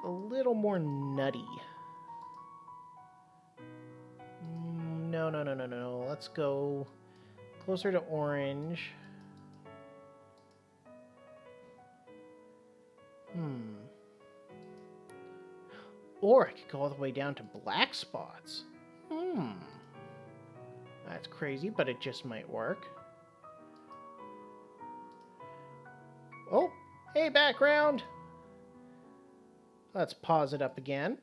a little more nutty. No. Let's go closer to orange. Or I could go all the way down to black spots. That's crazy, but it just might work. Oh, hey background! Let's pause it up again.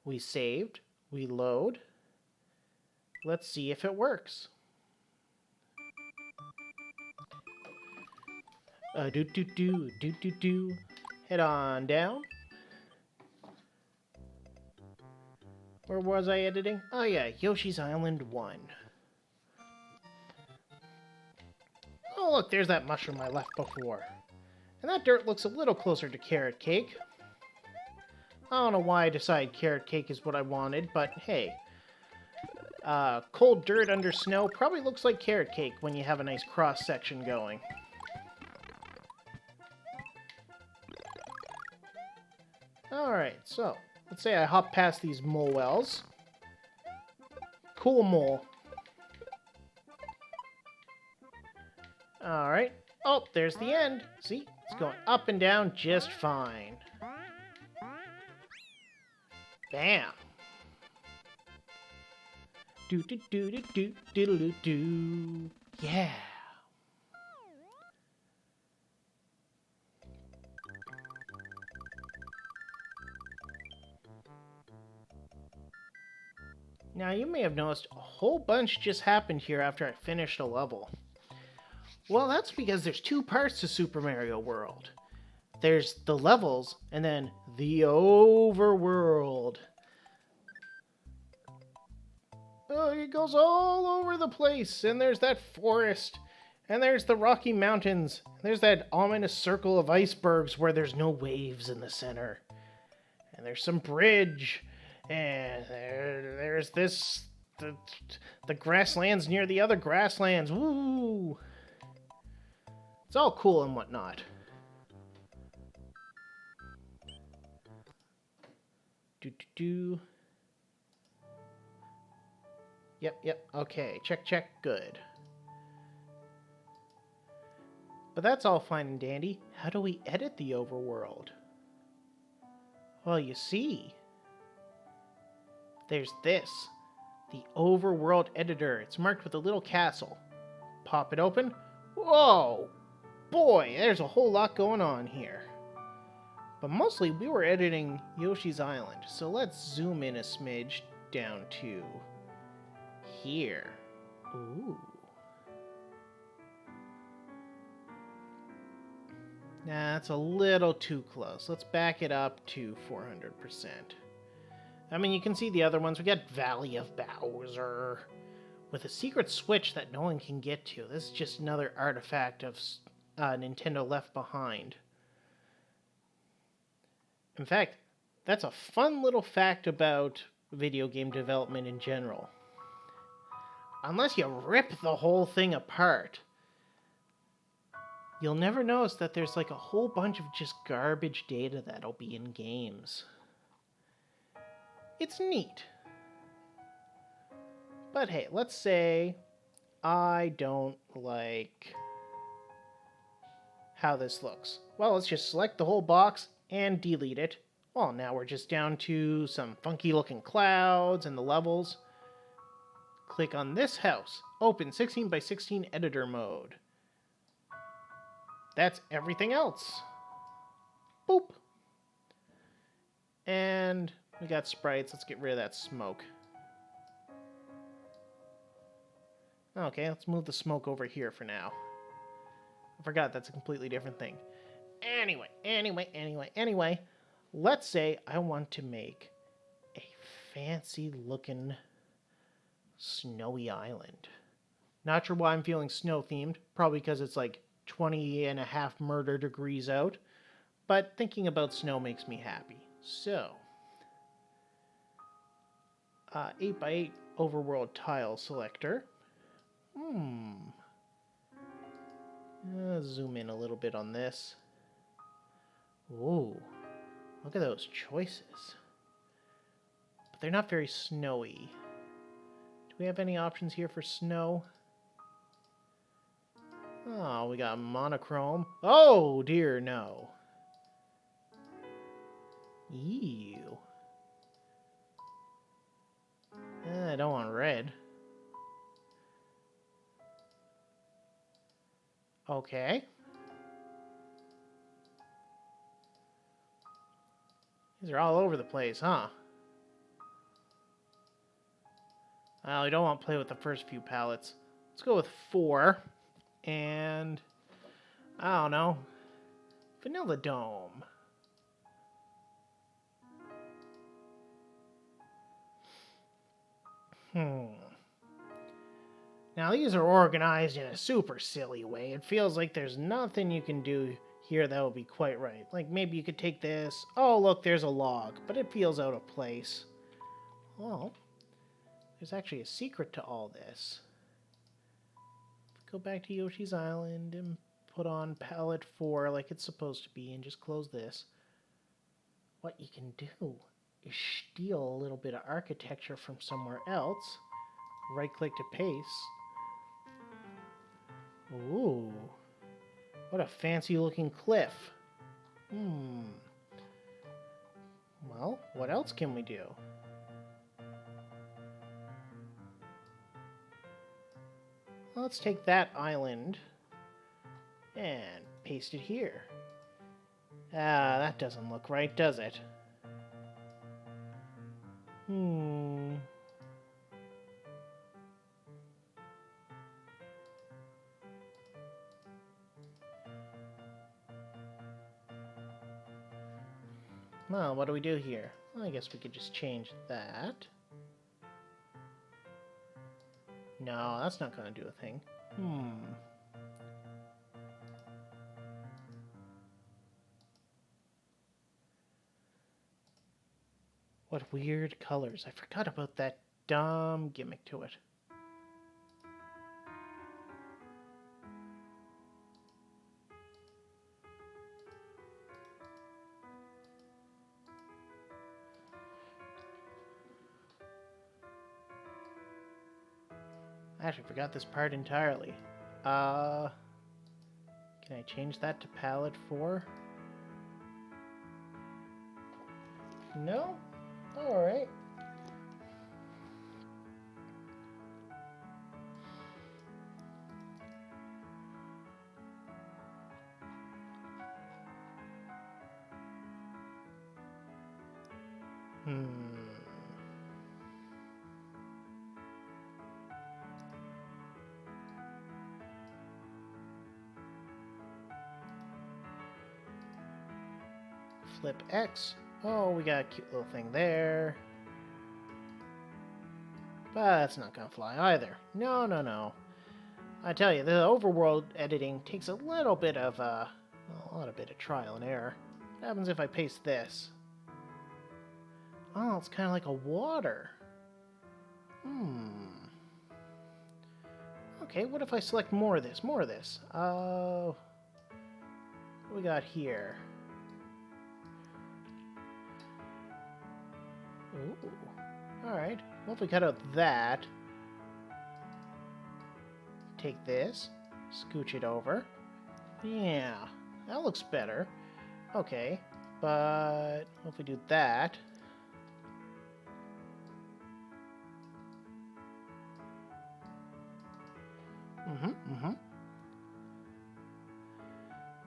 We saved. We load. Let's see if it works. Do. Head on down. Where was I editing? Oh yeah, Yoshi's Island 1. Oh look, there's that mushroom I left before. And that dirt looks a little closer to Carrot Cake. I don't know why I decided Carrot Cake is what I wanted, but hey. Cold dirt under snow probably looks like Carrot Cake when you have a nice cross-section going. Alright, so let's say I hop past these mole wells. Cool mole. Alright. Oh, there's the end. See? It's going up and down just fine. Bam. Do. Yeah. Now, you may have noticed a whole bunch just happened here after I finished a level. Well, that's because there's two parts to Super Mario World. There's the levels, and then the overworld. Oh, it goes all over the place, and there's that forest, and there's the Rocky Mountains, there's that ominous circle of icebergs where there's no waves in the center, and there's some bridge, and there's this, the grasslands near the other grasslands. Woo! It's all cool and whatnot. Do. Yep, okay, check, good. But that's all fine and dandy. How do we edit the overworld? Well, you see, there's this, the overworld editor. It's marked with a little castle. Pop it open. Whoa! Boy, there's a whole lot going on here. But mostly we were editing Yoshi's Island, so let's zoom in a smidge down to here. Ooh. Nah, that's a little too close. Let's back it up to 400%. I mean, you can see the other ones. We got Valley of Bowser with a secret switch that no one can get to. This is just another artifact of Nintendo left behind. In fact, that's a fun little fact about video game development in general. Unless you rip the whole thing apart, you'll never notice that there's like a whole bunch of just garbage data that'll be in games. It's neat. But hey, let's say I don't like how this looks. Well, let's just select the whole box and delete it. Well, now we're just down to some funky looking clouds and the levels. Click on this house. Open 16 by 16 editor mode. That's everything else. Boop. And we got sprites. Let's get rid of that smoke. Okay, let's move the smoke over here for now. I forgot that's a completely different thing. Anyway. Let's say I want to make a fancy looking snowy island. Not sure why I'm feeling snow themed. Probably because it's like 20.5 murder degrees out. But thinking about snow makes me happy. So, 8x8 overworld tile selector. Zoom in a little bit on this. Ooh, look at those choices. But they're not very snowy. Do we have any options here for snow? Oh, we got monochrome. Oh, dear, no. Ew. I don't want red. Okay. These are all over the place, huh? Well, we don't want to play with the first few palettes. Let's go with 4. And, I don't know, Vanilla Dome. Now, these are organized in a super silly way. It feels like there's nothing you can do here that would be quite right. Like, maybe you could take this. Oh, look, there's a log. But it feels out of place. Well, there's actually a secret to all this. Go back to Yoshi's Island and put on palette 4 like it's supposed to be and just close this. What you can do is steal a little bit of architecture from somewhere else. Right-click to paste. Ooh. What a fancy-looking cliff. Well, what else can we do? Let's take that island and paste it here. Ah, that doesn't look right, does it? Well, what do we do here? Well, I guess we could just change that. No, that's not going to do a thing. What weird colors. I forgot about that dumb gimmick to it. I actually forgot this part entirely. Can I change that to palette 4? No? Alright. Flip X. Oh, we got a cute little thing there. But that's not gonna fly either. No. I tell you, the overworld editing takes a little bit of a bit of trial and error. What happens if I paste this? Oh, it's kind of like a water. Okay, what if I select more of this? What do we got here? Ooh. Alright. Well, if we cut out that, take this, scooch it over. Yeah, that looks better. Okay, but if we do that, Mm-hmm.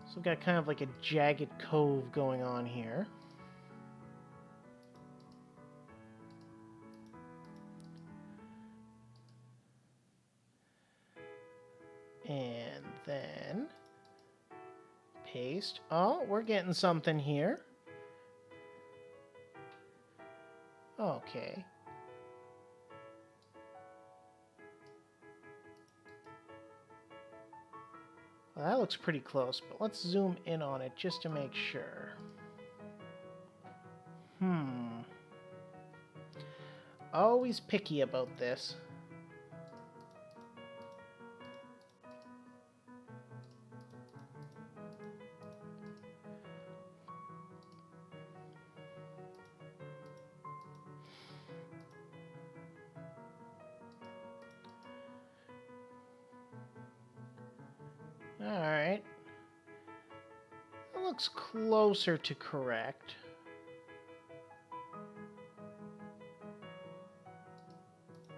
So we've got kind of like a jagged cove going on here. And then paste. Oh, we're getting something here. Okay. Well, that looks pretty close, but let's zoom in on it just to make sure. Always picky about this. Alright. That looks closer to correct.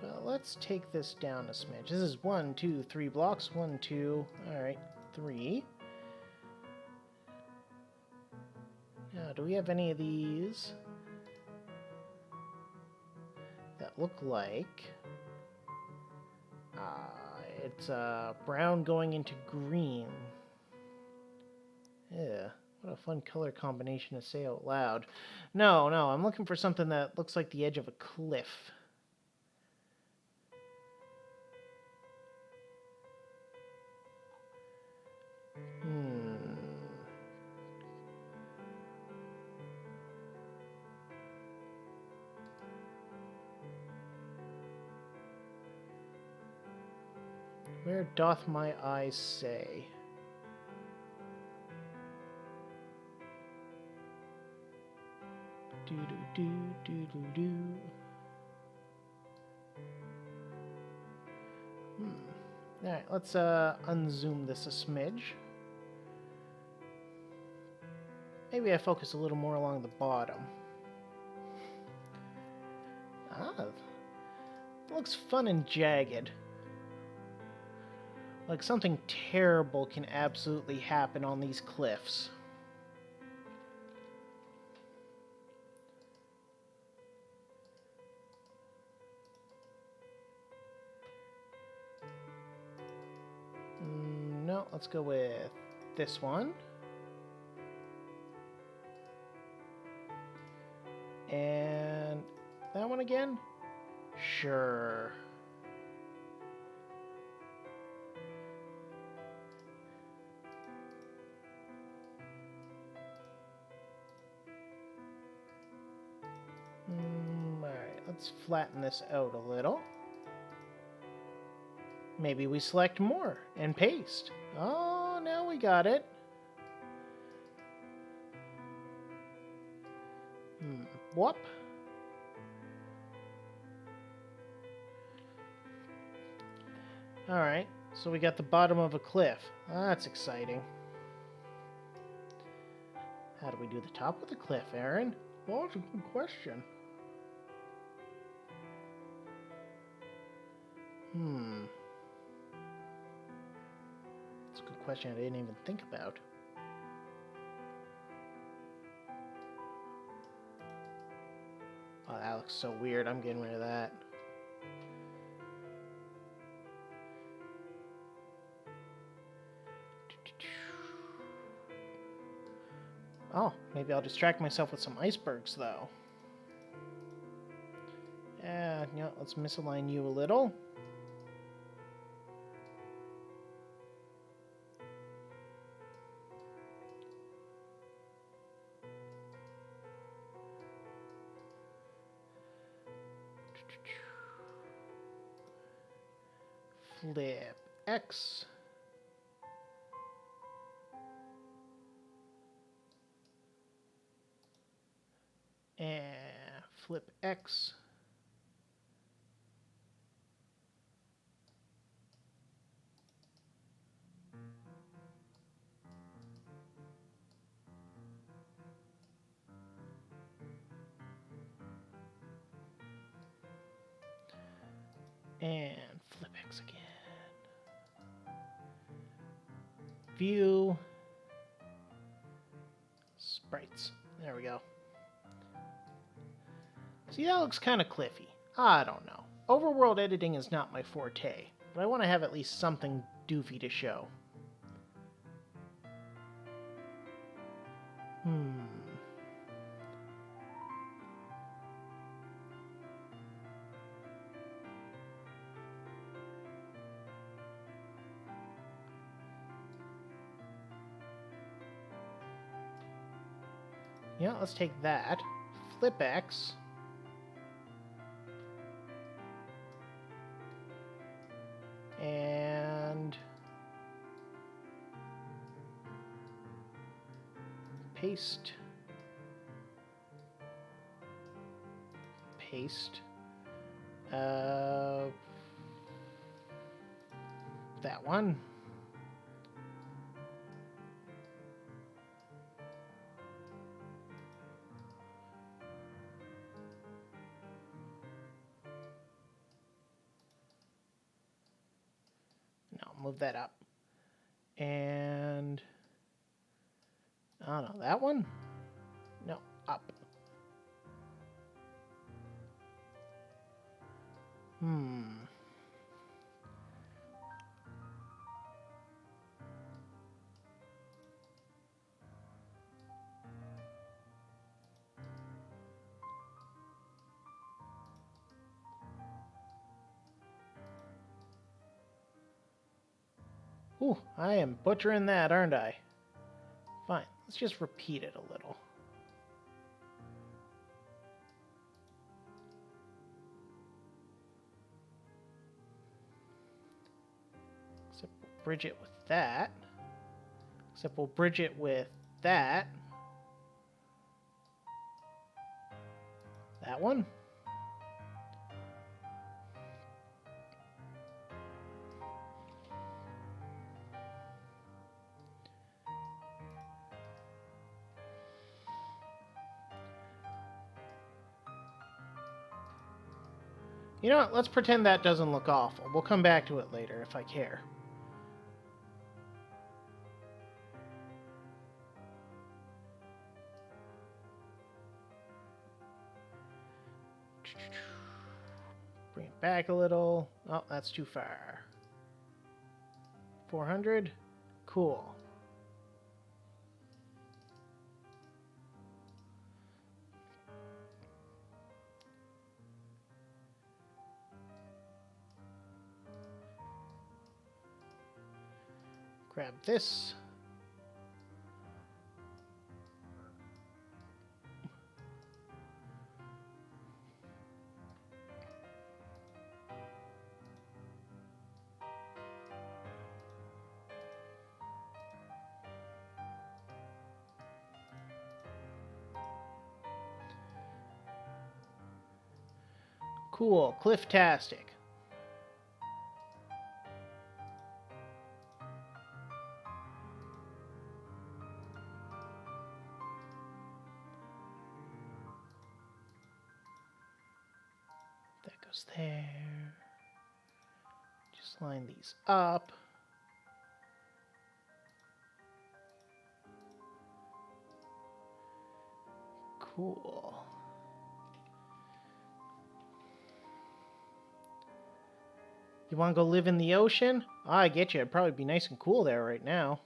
But let's take this down a smidge. This is 1, 2, 3 blocks. 1, 2. Alright, 3. Now, do we have any of these that look like... it's brown going into green. Yeah, what a fun color combination to say out loud. No, I'm looking for something that looks like the edge of a cliff. Where doth my eyes say? Do do do do do do. Alright, let's unzoom this a smidge. Maybe I focus a little more along the bottom. It looks fun and jagged. Like something terrible can absolutely happen on these cliffs. No, let's go with this one. And that one again? Sure. Alright, let's flatten this out a little. Maybe we select more and paste. Oh, now we got it. Whoop. Alright, so we got the bottom of a cliff. That's exciting. How do we do the top of the cliff, Aaron? Well, that's a good question. That's a good question I didn't even think about. Oh, that looks so weird. I'm getting rid of that. Oh, maybe I'll distract myself with some icebergs, though. Yeah, let's misalign you a little. Flip X. And flip X. And flip X again. view. Sprites. There we go. See, that looks kind of cliffy. I don't know. Overworld editing is not my forte, but I want to have at least something doofy to show. Yeah, let's take that. Flip X. And paste. Paste. That one. Move that up. And I don't know, that one? No, up. Ooh, I am butchering that, aren't I? Fine, let's just repeat it a little. Except we'll bridge it with that. Except we'll bridge it with that. That one. You know what? Let's pretend that doesn't look awful. We'll come back to it later if I care. Bring it back a little. Oh, that's too far. 400? Cool. Grab this. Cool, Cliff-tastic. That goes there. Just line these up. Cool. You want to go live in the ocean? Oh, I get you. It'd probably be nice and cool there right now.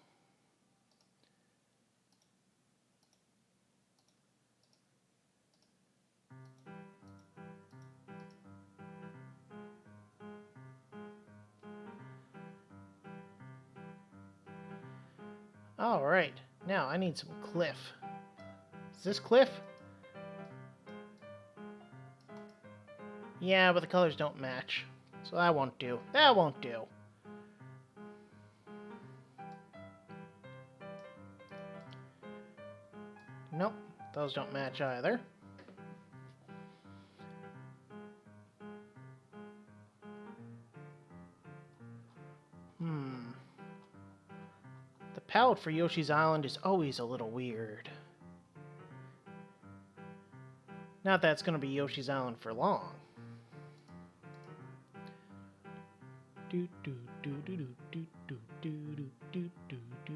All right. Now I need some cliff. Is this cliff? Yeah, but the colors don't match. So that won't do. That won't do. Nope, those don't match either. The palette for Yoshi's Island is always a little weird. Not that it's going to be Yoshi's Island for long. Do do do do do do do do do do do.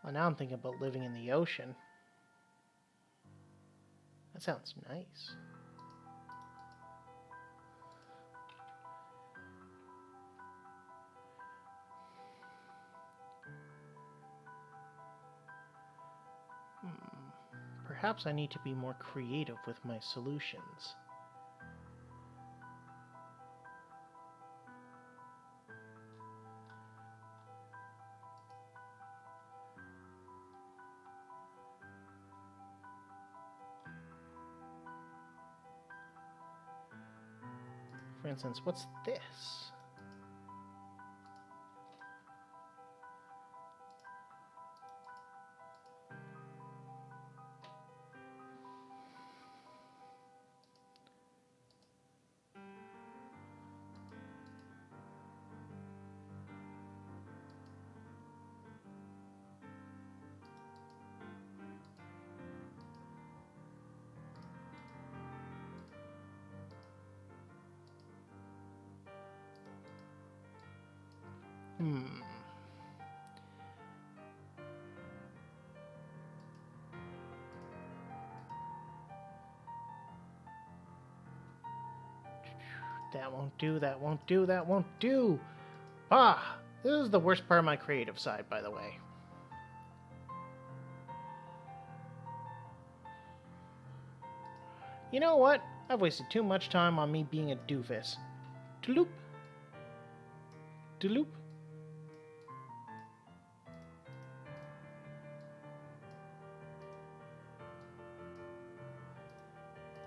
Well, now I'm thinking about living in the ocean. That sounds nice. Perhaps I need to be more creative with my solutions. For instance, what's this? That won't do, that won't do, that won't do! Ah! This is the worst part of my creative side, by the way. You know what? I've wasted too much time on me being a doofus. Tloop. Tloop.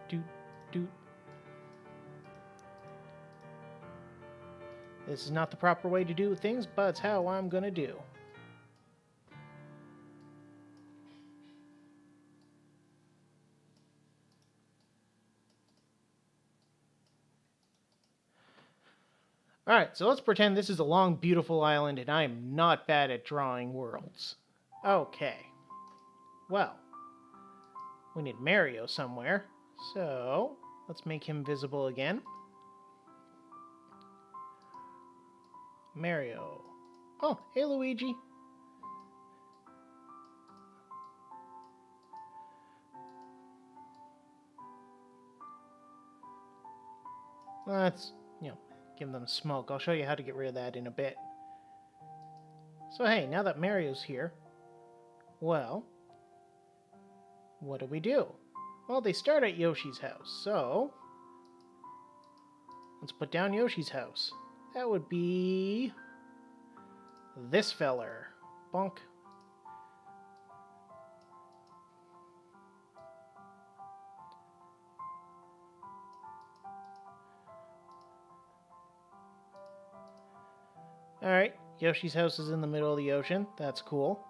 Doot, doot. This is not the proper way to do things, but it's how I'm gonna do. Alright, so let's pretend this is a long, beautiful island and I am not bad at drawing worlds. Okay. Well, we need Mario somewhere, so let's make him visible again. Mario. Oh, hey Luigi. Let's, give them smoke. I'll show you how to get rid of that in a bit. So hey, now that Mario's here, well, what do? Well, they start at Yoshi's house, so let's put down Yoshi's house. That would be this feller. Bonk. Alright, Yoshi's house is in the middle of the ocean. That's cool.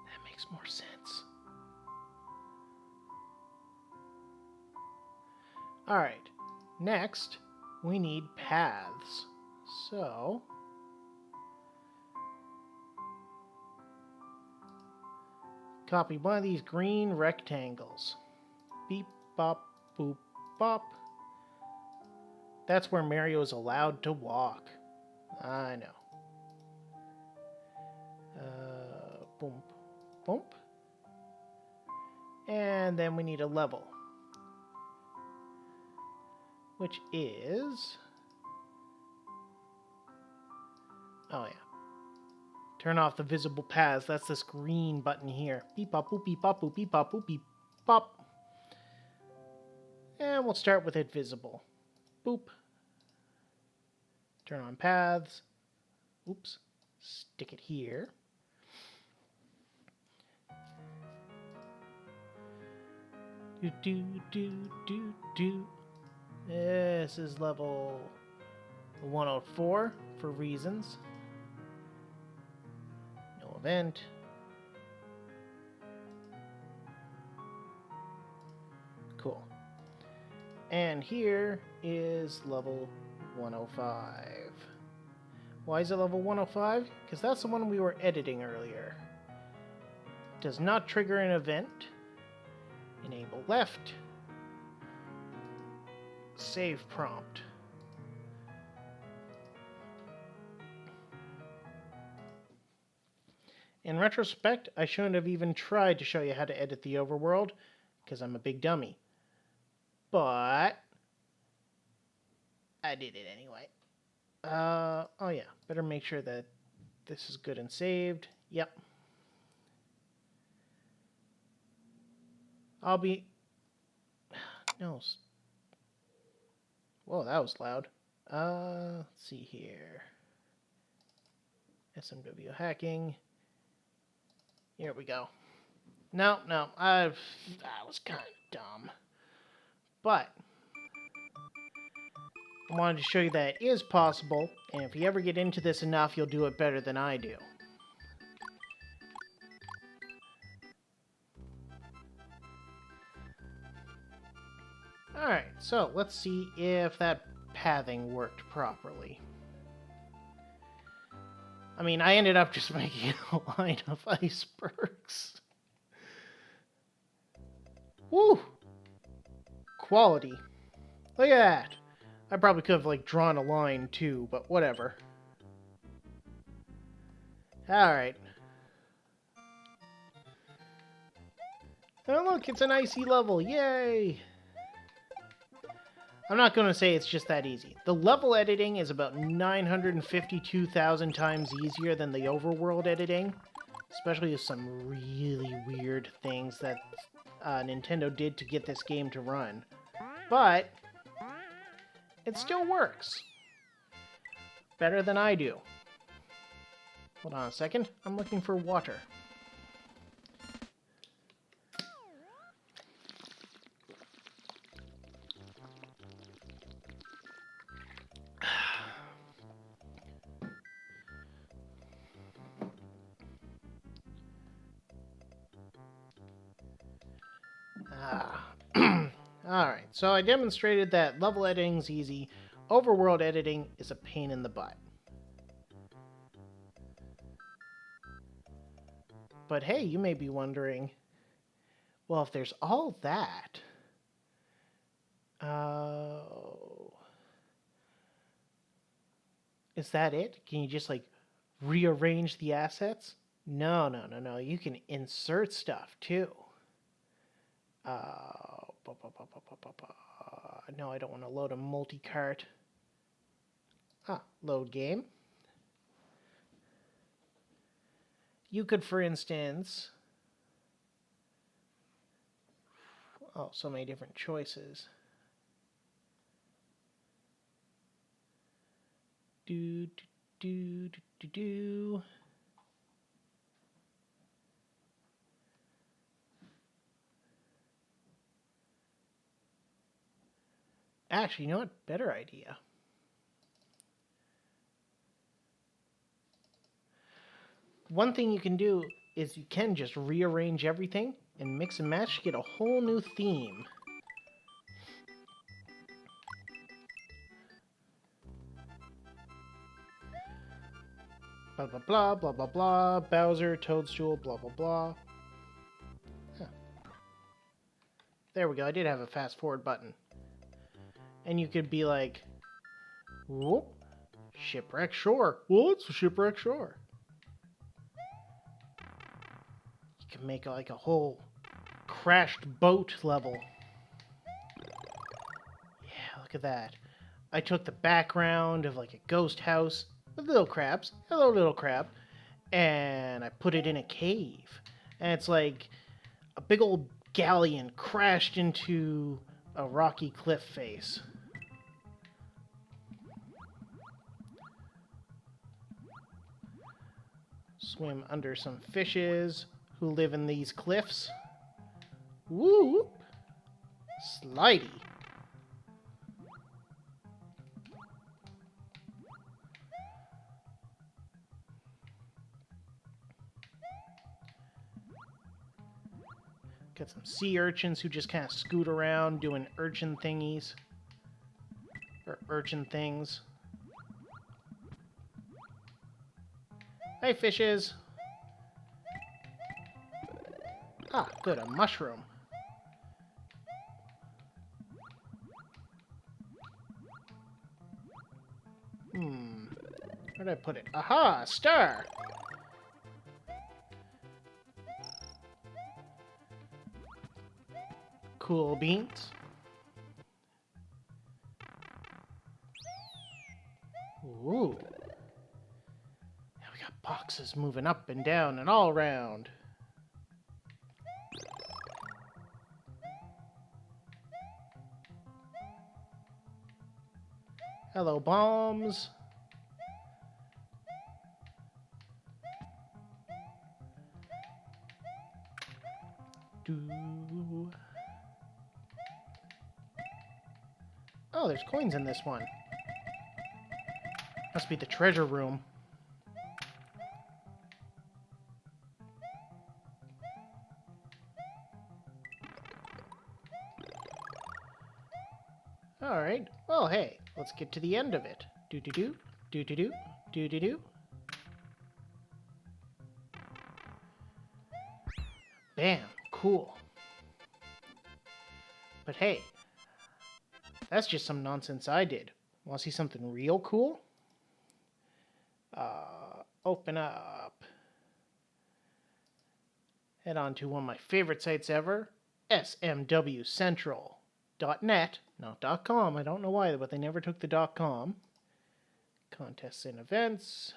That makes more sense. Alright, next we need paths. So copy one of these green rectangles. Beep, bop, boop, bop. That's where Mario is allowed to walk. I know. Boom, boom. And then we need a level, which is... oh yeah. Turn off the visible paths. That's this green button here. Beep bop boop beep bop boop beep bop boop beep bop. And we'll start with it visible. Boop. Turn on paths. Oops. Stick it here. Do do do do do. This is level 104 for reasons. Event. Cool. And here is level 105. Why is it level 105? Because that's the one we were editing earlier. Does not trigger an event. Enable left. save prompt. In retrospect, I shouldn't have even tried to show you how to edit the overworld, because I'm a big dummy. But I did it anyway. Oh yeah, better make sure that this is good and saved. Yep. I'll be... No. Whoa, that was loud. Let's see here. SMW hacking. Here we go. No, that was kind of dumb. But I wanted to show you that it is possible, and if you ever get into this enough, you'll do it better than I do. Alright, so let's see if that pathing worked properly. I mean, I ended up just making a line of icebergs. Woo! Quality. Look at that. I probably could have, like, drawn a line, too, but whatever. Alright. Oh, look, it's an icy level. Yay! I'm not going to say it's just that easy. The level editing is about 952,000 times easier than the overworld editing, especially with some really weird things that Nintendo did to get this game to run. But it still works. Better than I do. Hold on a second. I'm looking for water. Alright, so I demonstrated that level editing's easy. Overworld editing is a pain in the butt. But hey, you may be wondering, well, if there's all that... is that it? Can you just, like, rearrange the assets? No. You can insert stuff, too. No, I don't want to load a multi-cart. Load game. You could, for instance... Oh, so many different choices. Do. Actually, you know what? Better idea. One thing you can do is you can just rearrange everything and mix and match to get a whole new theme. Blah, blah, blah, blah, blah, blah, Bowser, Toadstool, blah, blah, blah. Huh. There we go, I did have a fast forward button. And you could be like, whoop, Shipwreck Shore. Well, it's a Shipwreck Shore. You can make like a whole crashed boat level. Yeah, look at that. I took the background of like a ghost house with little crabs. Hello, little crab. And I put it in a cave. And it's like a big old galleon crashed into a rocky cliff face. Swim under some fishes who live in these cliffs. Whoop! Slidey. Got some sea urchins who just kind of scoot around doing urchin thingies. Or urchin things. Hey, fishes! Ah, good, a mushroom. Where'd I put it? Aha! Star! Cool beans. Ooh. Now we got boxes moving up and down and all around. Hello, bombs. Oh, there's coins in this one. Must be the treasure room. Alright. Well, hey, let's get to the end of it. Do-do-do, do-do-do, do-do-do. Bam. Cool. But hey, that's just some nonsense I did. Want to see something real cool? Open up. Head on to one of my favorite sites ever, smwcentral.net. Not .com. I don't know why, but they never took the .com. Contests and events.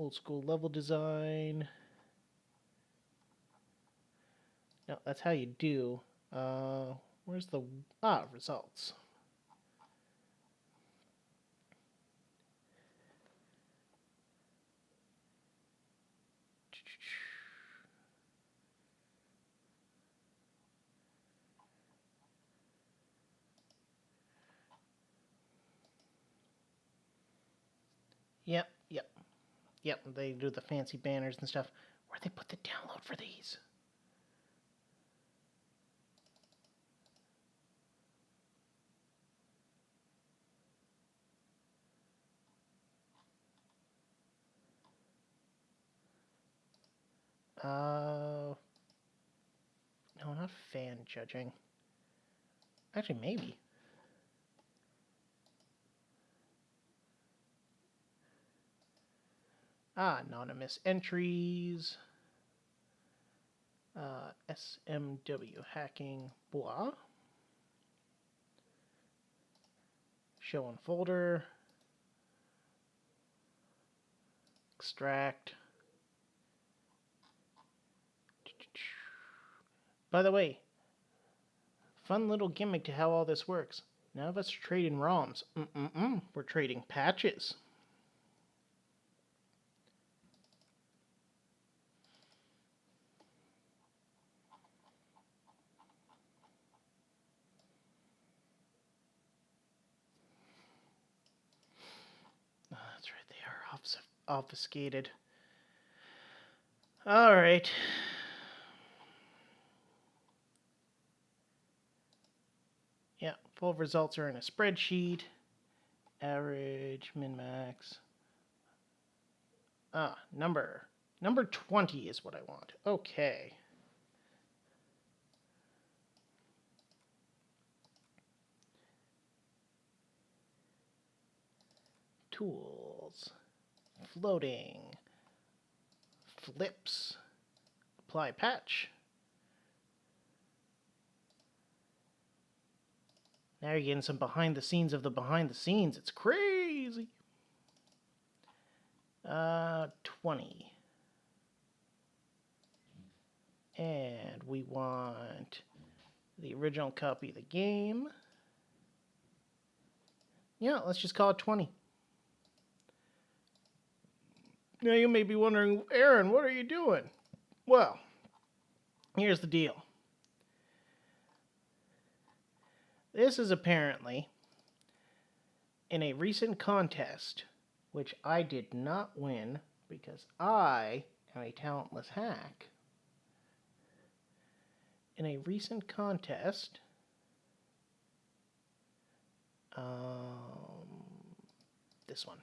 Old school level design. No, that's how you do. Where's the... results. Yep, they do the fancy banners and stuff. Where'd they put the download for these? No, not fan judging. Actually, maybe. Anonymous entries. SMW hacking, blah. Show on folder. Extract. By the way, fun little gimmick to how all this works. None of us are trading ROMs. We're trading patches. Oh, that's right, they are obfuscated. All right. Yeah, full results are in a spreadsheet. Average, min-max. Number 20 is what I want. Okay. Tools. Floating. Flips. Apply patch. Now you're getting some behind the scenes of the behind the scenes. It's crazy. 20. And we want the original copy of the game. Yeah, let's just call it 20. Now you may be wondering, Aaron, what are you doing? Well, here's the deal. This is apparently in a recent contest, which I did not win because I am a talentless hack. In a recent contest, this one.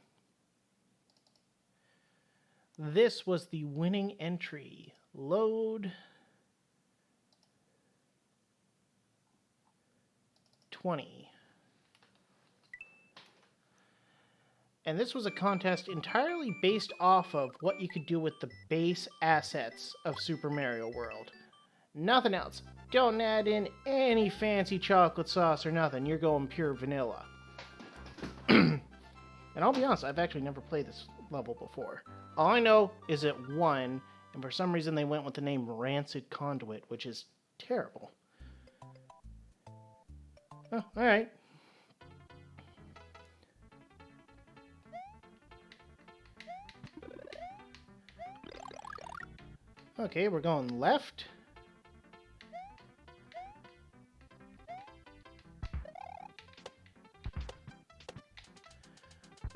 This was the winning entry. Load 20. And this was a contest entirely based off of what you could do with the base assets of Super Mario World. Nothing else. Don't add in any fancy chocolate sauce or nothing. You're going pure vanilla. And I'll be honest, I've actually never played this level before. All I know is it won, and for some reason they went with the name Rancid Conduit, which is terrible. Oh, alright. Okay, we're going left.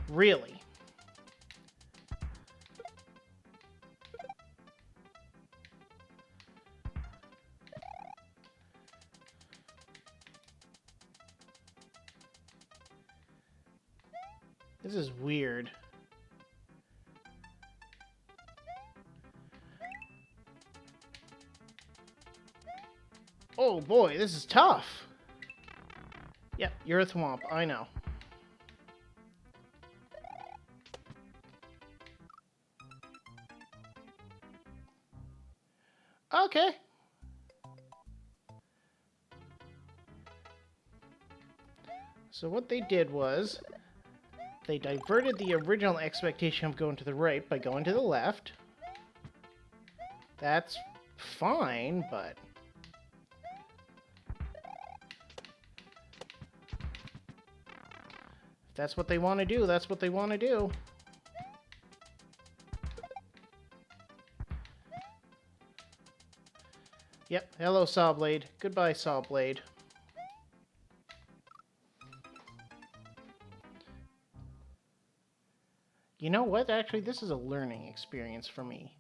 Really? This is weird. Oh boy, this is tough. Yep, you're a thwomp, I know. Okay. So what they did was, they diverted the original expectation of going to the right by going to the left. That's fine, but... if that's what they want to do, that's what they want to do. Yep, hello Sawblade. Goodbye, Sawblade. You know what? Actually, this is a learning experience for me.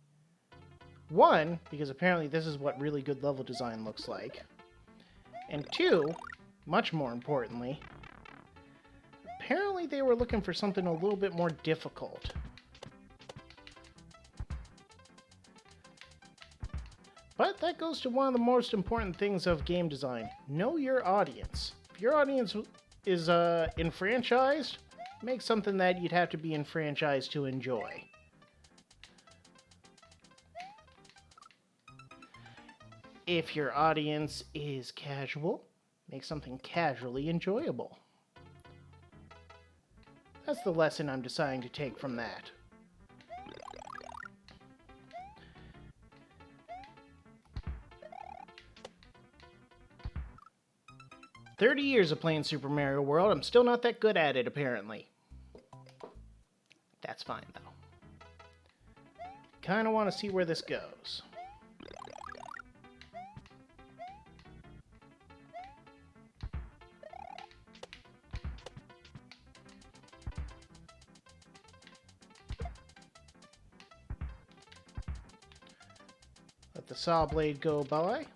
One, because apparently this is what really good level design looks like. And two, much more importantly, apparently they were looking for something a little bit more difficult. But that goes to one of the most important things of game design. Know your audience. If your audience is enfranchised, make something that you'd have to be enfranchised to enjoy. If your audience is casual, make something casually enjoyable. That's the lesson I'm deciding to take from that. "30 years of playing Super Mario World, I'm still not that good at it, apparently." That's fine, though. Kinda want to see where this goes. Let the saw blade go by.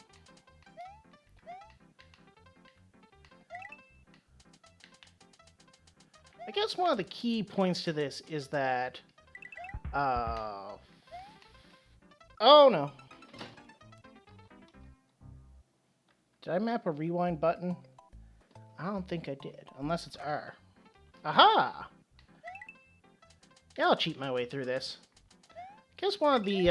I guess one of the key points to this is that... oh no. Did I map a rewind button? I don't think I did, unless it's R. Aha! Yeah, I'll cheat my way through this. I guess one of the,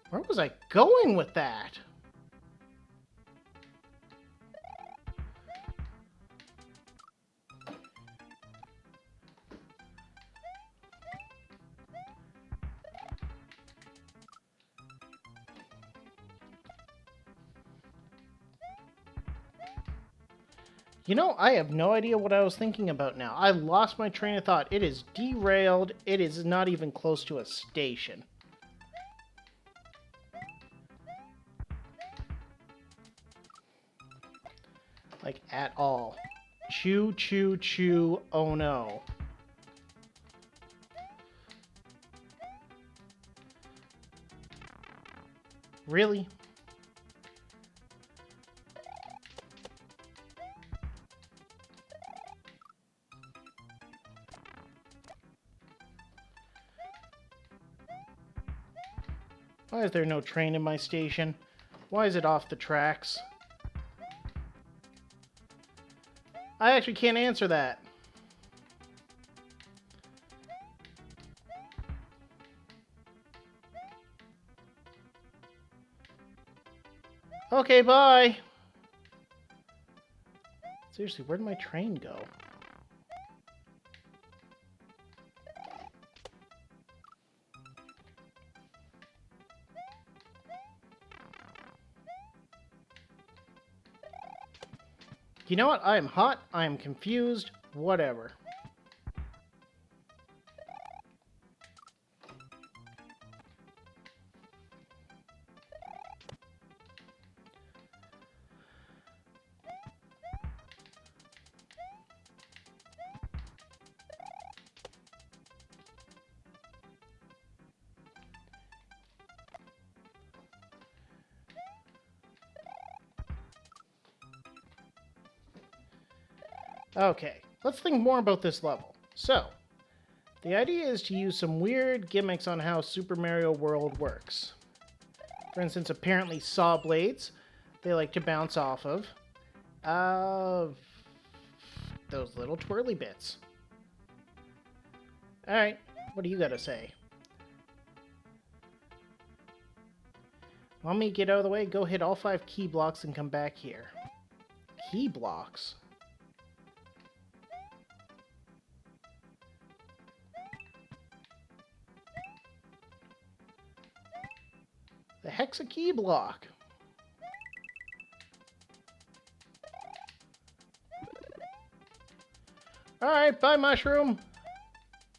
where was I going with that? You know, I have no idea what I was thinking about now. I lost my train of thought. It is derailed. It is not even close to a station. Like, at all. Choo, choo, choo. Oh, no. Really? Why is there no train in my station? Why is it off the tracks? I actually can't answer that. Okay, bye. Seriously, where'd my train go? You know what? I am hot. I am confused. Whatever. Okay, let's think more about this level. So, the idea is to use some weird gimmicks on how Super Mario World works. For instance, apparently saw blades they like to bounce off of. Those little twirly bits. Alright, what do you gotta say? Want me to get out of the way? Go hit all 5 key blocks and come back here. Key blocks? The heck's a key block? Alright, bye, mushroom.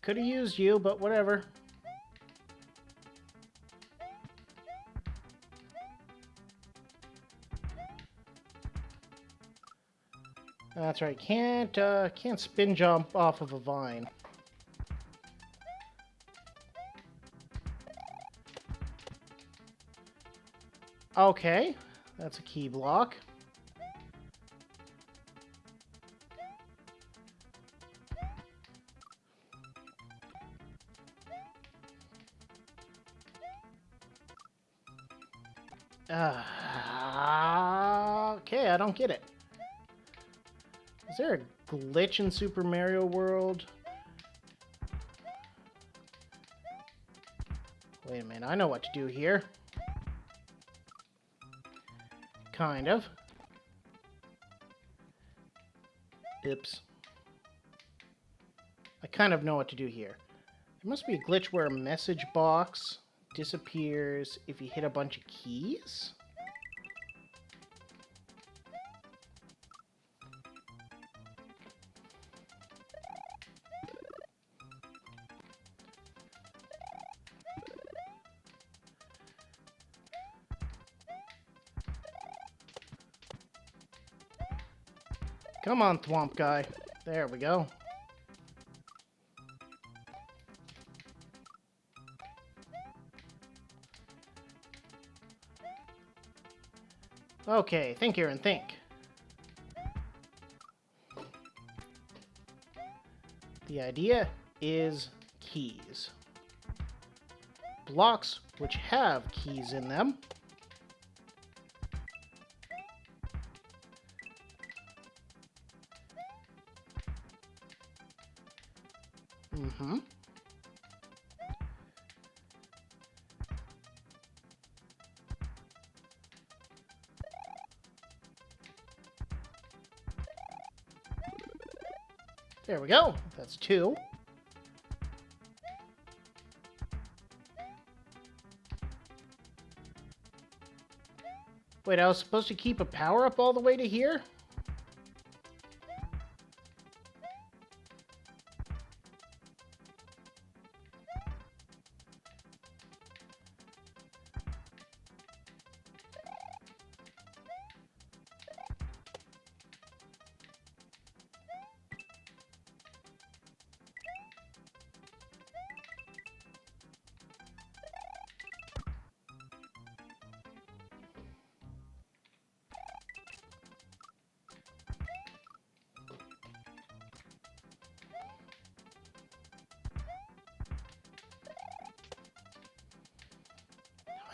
Could have used you, but whatever. That's right, can't spin jump off of a vine. Okay, that's a key block. Okay, I don't get it. Is there a glitch in Super Mario World? Wait a minute, I know what to do here. Kind of. Oops. I kind of know what to do here. There must be a glitch where a message box disappears if you hit a bunch of keys? Come on, Thwomp guy. There we go. Okay, think here and think. The idea is keys. Blocks which have keys in them. Mm-hmm. There we go. That's 2. Wait, I was supposed to keep a power-up all the way to here?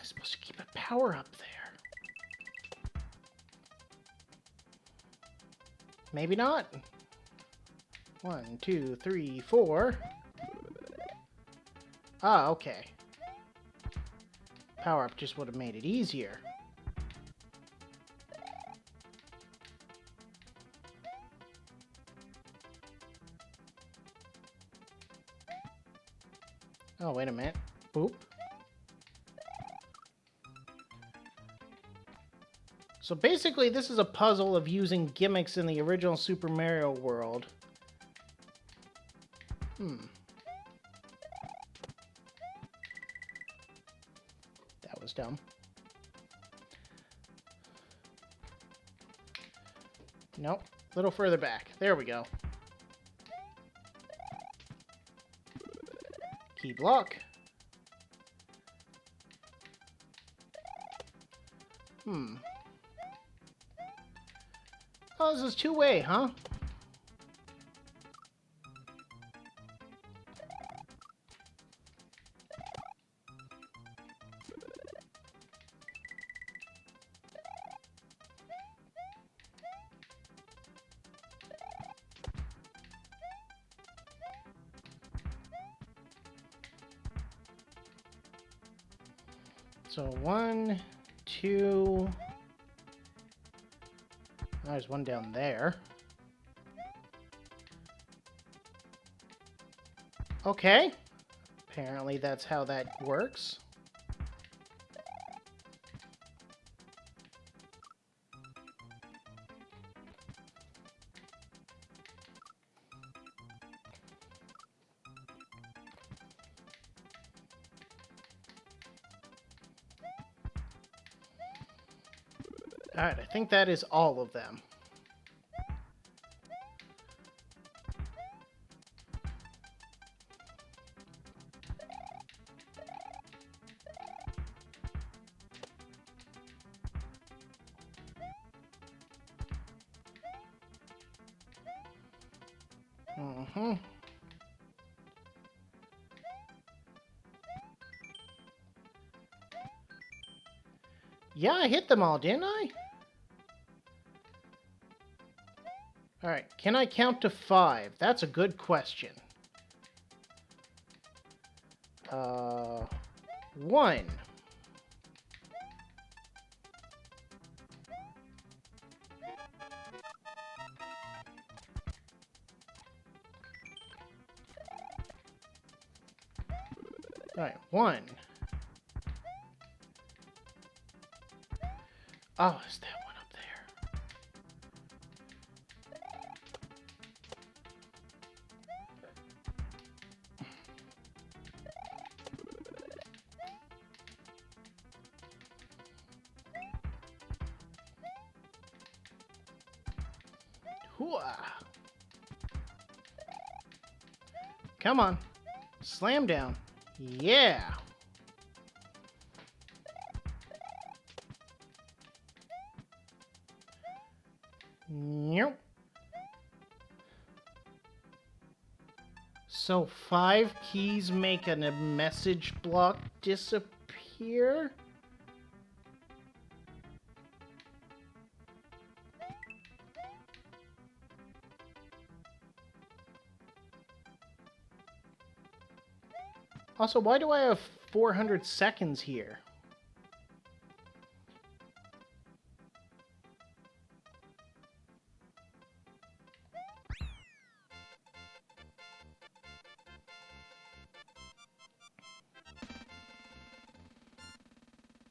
Supposed to keep a power up there. Maybe not. 1, 2, 3, 4. Ah, okay. Power up just would have made it easier. Oh, wait a minute. Boop. So basically, this is a puzzle of using gimmicks in the original Super Mario world. That was dumb. Nope. A little further back. There we go. Key block. Oh, this is two-way, huh? So 1, 2... There's one down there. Okay. Apparently that's how that works. Alright, I think that is all of them. Yeah, I hit them all, didn't I? Alright, can I count to 5? That's a good question. 1. Alright, 1. Oh, is that one up there? Hooah! Come on. Slam down. Yeah! Nope. So 5 keys make a message block disappear? Also, why do I have 400 seconds here?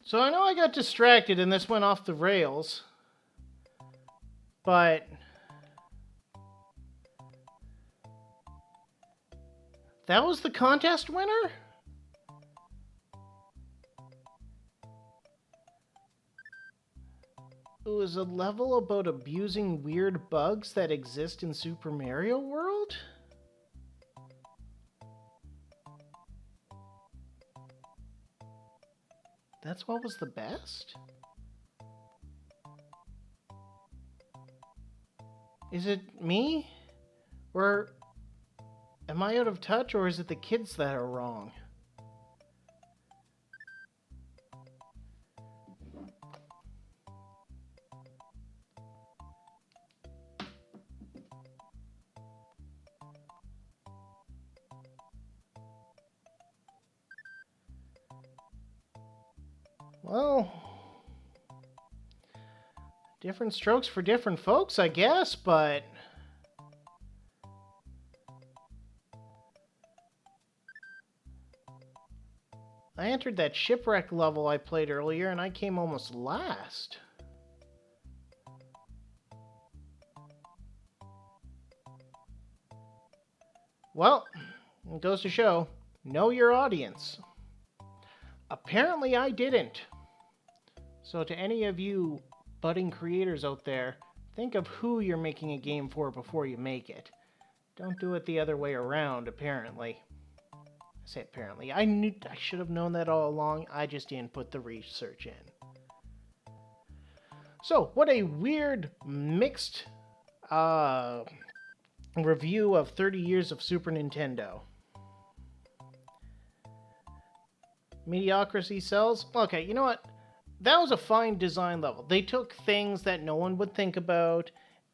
So I know I got distracted and this went off the rails, but that was the contest winner? It was a level about abusing weird bugs that exist in Super Mario World? That's what was the best? Is it me? Or am I out of touch, or is it the kids that are wrong? Well, different strokes for different folks, I guess, but I entered that shipwreck level I played earlier and I came almost last. Well, it goes to show, know your audience. Apparently I didn't. So to any of you budding creators out there, think of who you're making a game for before you make it. Don't do it the other way around, apparently. I say apparently. I should have known that all along. I just didn't put the research in. So, what a weird mixed review of 30 years of Super Nintendo. Mediocrity sells? Okay, you know what? That was a fine design level. They took things that no one would think about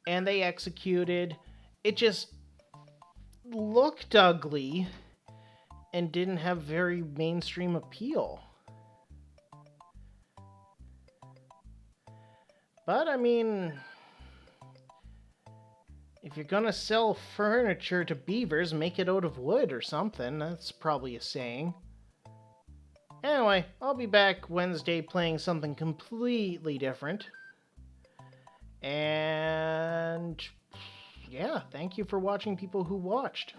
and they executed. It just looked ugly and didn't have very mainstream appeal. But I mean, if you're gonna sell furniture to beavers, make it out of wood or something. That's probably a saying. Anyway, I'll be back Wednesday playing something completely different. And yeah, thank you for watching, people who watched.